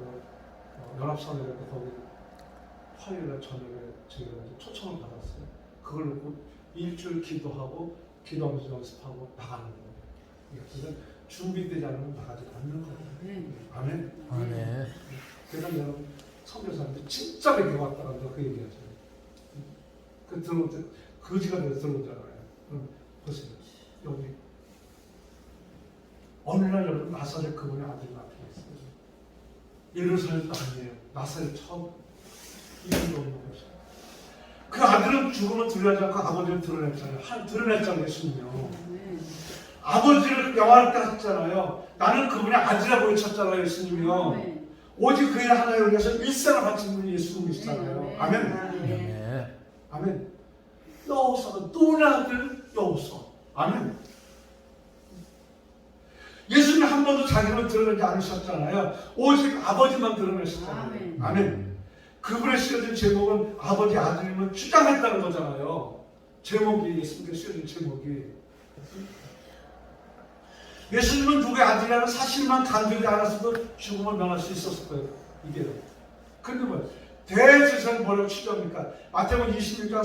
연합선에 거기 화요일날 저녁에 저희가 초청을 받았어요. 그걸 놓고 일주일 기도하고 기도 연습하고 나가는 거예요. 그래서 준비되지 않으면 나가지 않는 거예요. 아멘. 아멘. 그래서 여러분 선교사한테 진짜 뵙게 왔다고 그 얘기하죠. 그 들어올 때 거지가 돼서 들어오잖아요. 보세요. 여기 어느 날 여러분 나사렛 그분의 아들이 나타났어요. 예루살렘도 아니에요. 나사렛 처음 이름도 없는 거죠. 그 아들은 죽음을 두려워하지 않고 아버지를 드러냈잖아요. 드러냈잖아요. 예수님요. 아버지를 영화롭게 하셨잖아요. 나는 그분의 아들이라고 외쳤잖아요. 예수님이요. 오직 그 일 하나에 위해서 일생을 바친 분이 예수님이시잖아요. 아멘. 아멘. 아멘. 여호수아가 또 아들 여호수아. 아멘. 예수님 한 번도 자기를 드러내지 않으셨잖아요. 오직 아버지만 드러내셨잖아요. 아멘. 그분의 쓰여진 제목은 아버지 아들임을 주장했다는 거잖아요. 제목이 예수님께 쓰여진 제목이. 예수님은 누구의 아들이라는 사실만 간주하지 않았어도 죽음을 면할 수 있었을 거예요. 이게. 그런데 뭐예요? 대제사장이 뭐라고 취조합니까? 마태복음 26장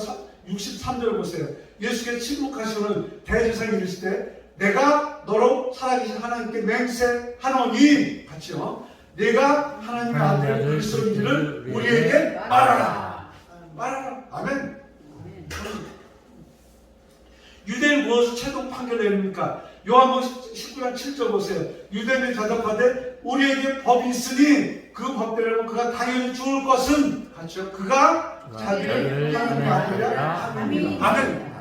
63절 보세요. 예수께 침묵하시는 대제사장이 이르실 때 내가 너로 살아계신 하나님께 맹세하노니 같이요. 내가 하나님의 아들 그리스도인지를 우리에게 말하라. 말하라. 아멘. 유대인 무엇을 최종 판결 내립니까? 요한복음 19장 7절 보세요. 유대인이 대답하되 우리에게 법이 있으니 그 법대로 그가 당연히 죽을 것은 같이요. 그가 자기를 하나님의 아들이라 합니다. 아멘.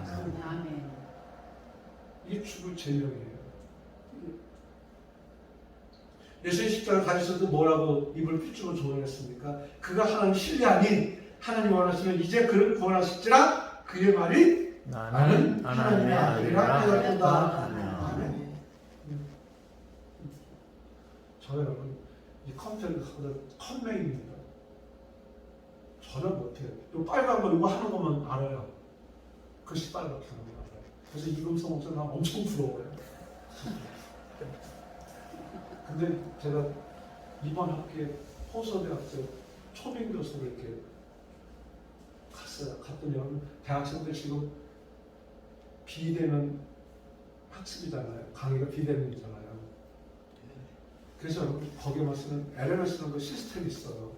이게 죽을 제명이에요. 예수의 십자가를 가지셔도 뭐라고 입을 삐죽어 조언했습니까? 그가 하나님 신뢰하니 하나님 원하시면 이제 그를 구원하실지라 그의 말이 나는 하나님의 아들이라 하였도다. 아멘. 저 여러분 이 컴퓨터를 컴맹입니다. 전혀 못해요. 이 빨간 거 이거 하는 것만 알아요. 글씨 빨갛게 하는 거 알아요. 그래서 이금성 목사님 엄청 부러워요. 근데 제가 이번 학기에 호서대학교 초빙 교수로 이렇게 갔어요. 갔더니 여러분 대학생들 지금 비대면 학습이잖아요. 강의가 비대면이잖아요. 그래서 여러분 거기에 쓰는 LMS라는 그 시스템이 있어요.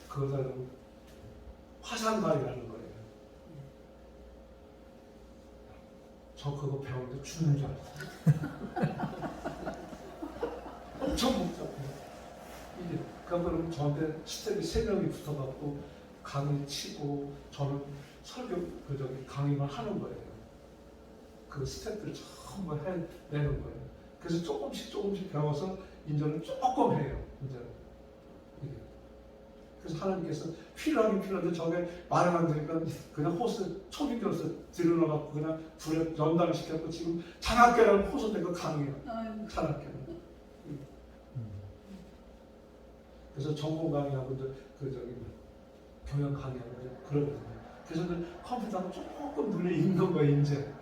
그거다 여러분 화상가이라는 거예요. 저 그거 배우는데 죽는 줄 알았어요. 엄청 복잡해요. 이게 그러니까 그러면 저한테 스텝이 3명이 붙어갖고 강의 치고 저는 설교 강의만 하는 거예요. 그 스텝들 전부 해내는 거예요. 그래서 조금씩 배워서 인정을 조금 해요. 인정을. 그래서 하나님께서 필요한데 저게 말을 안 들으니까 그냥 호스 초빙교에서 들여놔갖고 그냥 불에 연단을 시켰고 지금 장학계라는 호소된 거 강의해요. 장학계는. 그래서 전공 강의하고 경영 강의하고 그러거든요. 그래서 컴퓨터하고 조금 눈에 익는 거예요, 이제.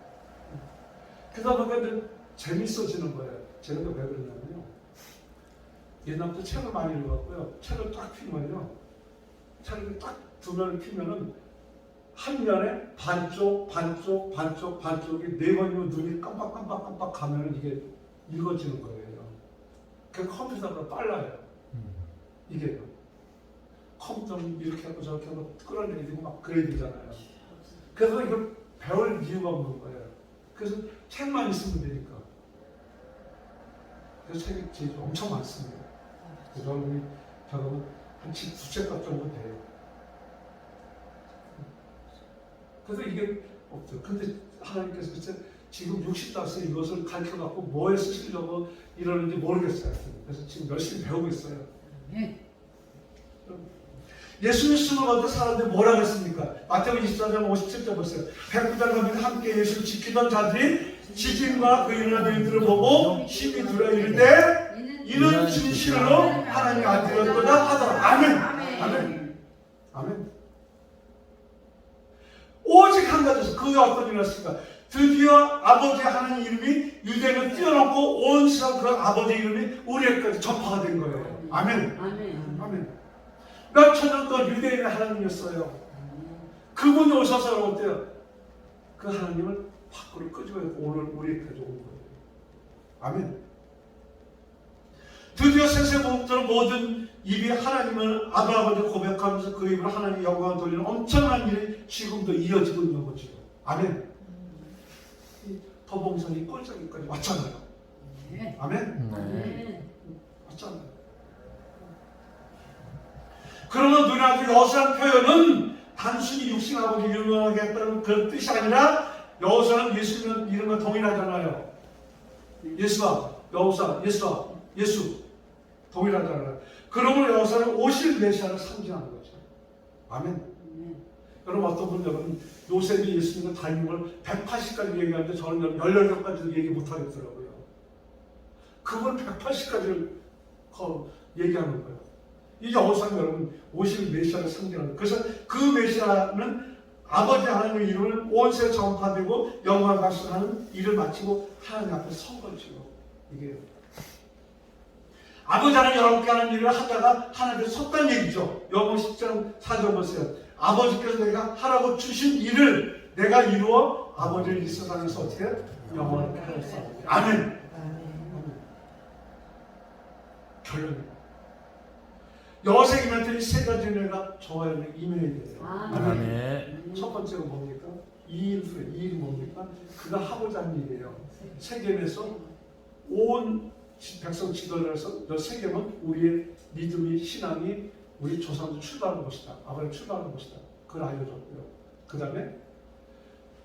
그러다 보니까 재밌어지는 거예요. 제가 왜 그러냐면요. 옛날부터 책을 많이 읽었고요. 책을 딱 피면요. 책을 딱 2면을 피면은 한 면에 반쪽이 4번이면 눈이 깜빡 가면은 이게 읽어지는 거예요. 그 컴퓨터가 빨라요. 이게요. 컴퓨터는 이렇게 하고 저렇게 하고 끌어내야 되고 막 그래야 되잖아요. 그래서 이걸 배울 이유가 없는 거예요. 그래서 책만 있으면 되니까. 그래서 책이 엄청 많습니다. 그래서 여러분이 저는 한 2책값 정도 돼요. 그래서 이게 없죠. 근데 하나님께서 지금 60다서 이것을 가르쳐갖고 뭐에 쓰시려고 이러는지 모르겠어요. 그래서 지금 열심히 배우고 있어요. 예수님 숨어가던 사람들이 뭐라고 했습니까? 마태복음 24장 57절 보세요. 백부장과 및 함께 예수를 지키던 자들이 지진과 그 일어나는 일들을 보고 심히 두려워 이르되 이는 진실로 하나님의 아들이었도다 하더라. 아멘. 아멘. 오직 한 가지에서 그게 어떤 일이었습니까? 드디어 아버지 하나님 이름이 유대인을 뛰어넘고 온 세상 그 아버지 이름이 우리에게까지 전파가 된 거예요. 아멘. 아멘. 몇 천년 동안 유대인의 하나님이었어요. 그분이 오셔서 어때요? 그 하나님을 밖으로 끄집어내고 오늘 우리에게까지 온 거예요. 아멘. 드디어 세세복음처럼 모든 입이 하나님을 아버지 고백하면서 그 입으로 하나님 영광을 돌리는 엄청난 일이 지금도 이어지고 있는 거죠. 아멘. 더봉산이 꼴짜기까지 왔잖아요. 아멘. 네. 왔잖아요. 그러면 누나도 여호수아의 표현은 단순히 육신 아버지 유명하게 했다는 그런 뜻이 아니라 여호수아는 예수님 이름과 동일하잖아요. 예수와 여호수아, 예수와 예수 동일하잖아요. 그러므로 여호수아는 오실 메시아를 상징하는 거죠. 아멘. 여러분 어떤 분 여러분 요셉이 예수님과 닮은 걸 180까지 얘기하는데 저는 18가지도 얘기 못하겠더라고요. 그걸 180까지를 얘기하는 거예요. 이 여호수아는 여러분 오실 메시아를 상징하는 거예요. 그래서 그 메시아는 아버지 하나님의 이름을 온 세에 전파되고 영광을 발산하는 일을 마치고 하나님 앞에 선 거죠. 이게 아버지 하나님 여러분께 하는 일을 하다가 하나님께 섰다는 얘기죠. 요한복음 10장 4절 보세요. 아버지께서 내가 하라고 주신 일을 내가 이루어 아버지를 이 세상에서 어떻게 영원히 하였어. 아멘. 결론입니다. 여호수아 멘토리 세 가지 은혜가 저와 여러분에 임해야 돼요. 아멘. 첫 번째가 뭡니까? 이 일이 뭡니까? 그가 하고자 하는 일이에요. 세겜에서 온 백성 지도를 해서 너 세겜은 우리의 믿음이 신앙이 우리 조상들 출발하는 곳이다. 아버지 출발하는 곳이다. 그걸 알려줬고요. 그 다음에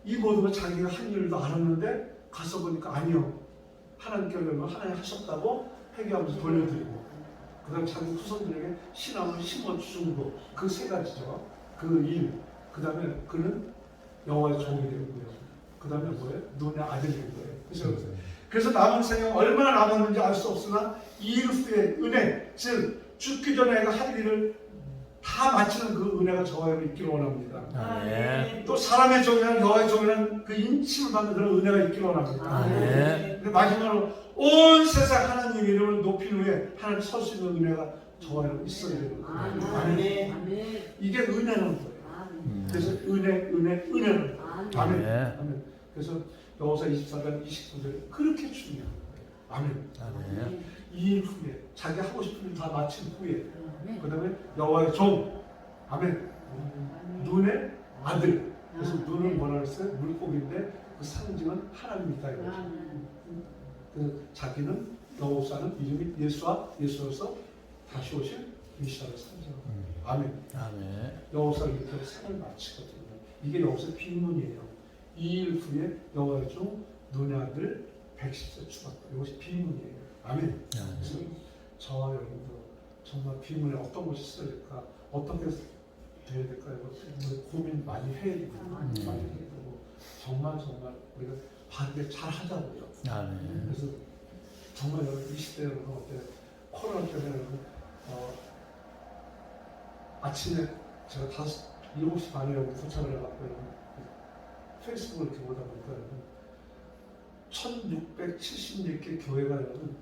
이 모든 걸 자기가 한 일도 알았는데 가서 보니까 아니요. 하나님께 올려면 하나님 하셨다고 회개하면서 돌려드리고 그 다음에 자기 후손들에게 신앙을 심어주는 거 그 세 가지죠. 그 일. 그 다음에 그는 여호와의 종이 되는 거예요. 그 다음에 뭐예요? 눈의 아들이 되는 거예요. 그래서 남은 생명 얼마나 남았는지 알 수 없으나 이 일 후에 은혜, 즉 죽기 전에 내가 할 일을 다 마치는 그 은혜가 저와 여러분 있기를 원합니다. 아멘. 또 사람의 종이란 여호와의 종이란 그 인침을 받는 그런 은혜가 있기를 원합니다. 아멘. 근데 마지막으로 온 세상 하나님 이름을 높인 후에 하나님 설 수 있는 은혜가 저와 여러분 있어야 되는 거예요. 아멘. 이게 은혜는 거예요. 그래서 은혜는 아멘. 아멘. 그래서 여호수아 24장 29절 그렇게 중요한 거예요. 아멘. 아멘. 이 일 후에 자기 하고 싶은 일 다 마친 후에 그 다음에 여호와의 종 아멘. 눈의 아들. 그래서 눈은 뭐라 그랬어요? 물고기인데 그 상징은 하나님이다 이거죠. 그 자기는 여호수아는 이름이 예수로서 다시 오실 메시아를 상징합니다. 아멘. 아멘. 여호수아를 이렇게 생을 마치거든요. 이게 여호수아 비문이에요. 이 일 후에 여호와의 종 눈의 아들 110세 죽었다. 이것이 비문이에요. 아멘. 그래서 저와 여러분도 정말 비문에 어떤 것이 있을까, 어떻게 돼야 될까 이거 고민 많이 해야 되고 많이 해야 되고 정말 우리가 바르게 잘 하자고요. 아멘. 그래서 정말 여러분 이 시대 여러분 어때 코로나 때문에 여러분 아침에 제가 7시 반에 여기 도착을 해갖고 여러분 페이스북을 이렇게 보다 보니까 여러분 1670개 교회가 여러분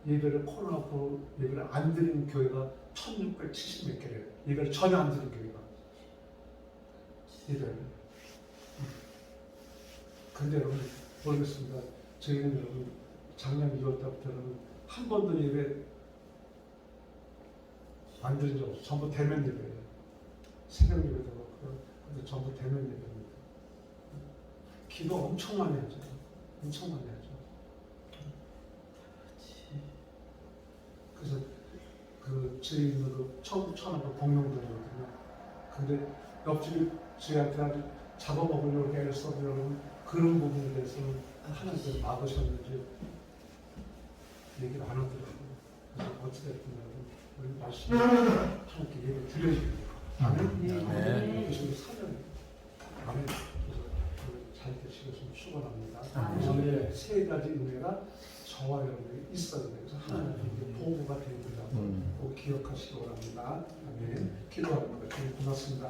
예배를 예배를 안 드리는 교회가 1670몇 개래요. 예배를 전혀 안 드리는 교회가 예배를. 근데 여러분 모르겠습니다. 저희는 여러분 작년 2월 달부터 여러분 한 번도 예배 안 드린 적 없어요. 전부 대면 예배예요. 새벽 예배도 그렇고요. 근데 전부 대면 예배입니다. 기도 엄청 많이 하죠. 엄청 많이 하죠. 그래서 그 저희도 처음 하고 공룡들이거든요. 근데 옆집이 저희한테 아주 잡아먹으려고 애써도 여러분 그런 부분에 대해서는 하나님께서 막으셨는지 얘기를 안 하더라고요. 그래서 어찌됐든 여러분 우리 말씀 하나님께 예배 드려야죠. 아멘. 아멘. 그것이 사명입니다. 아멘. 그래서 잘 되시겠으면 축원합니다. 아멘. 저의 세 가지 은혜가 저와 여러분에게 있어야 돼요. 그래서 하나님께 보호가 되는 거라고 꼭 기억하시기 바랍니다. 아멘. 기도합니다. 주님 고맙습니다.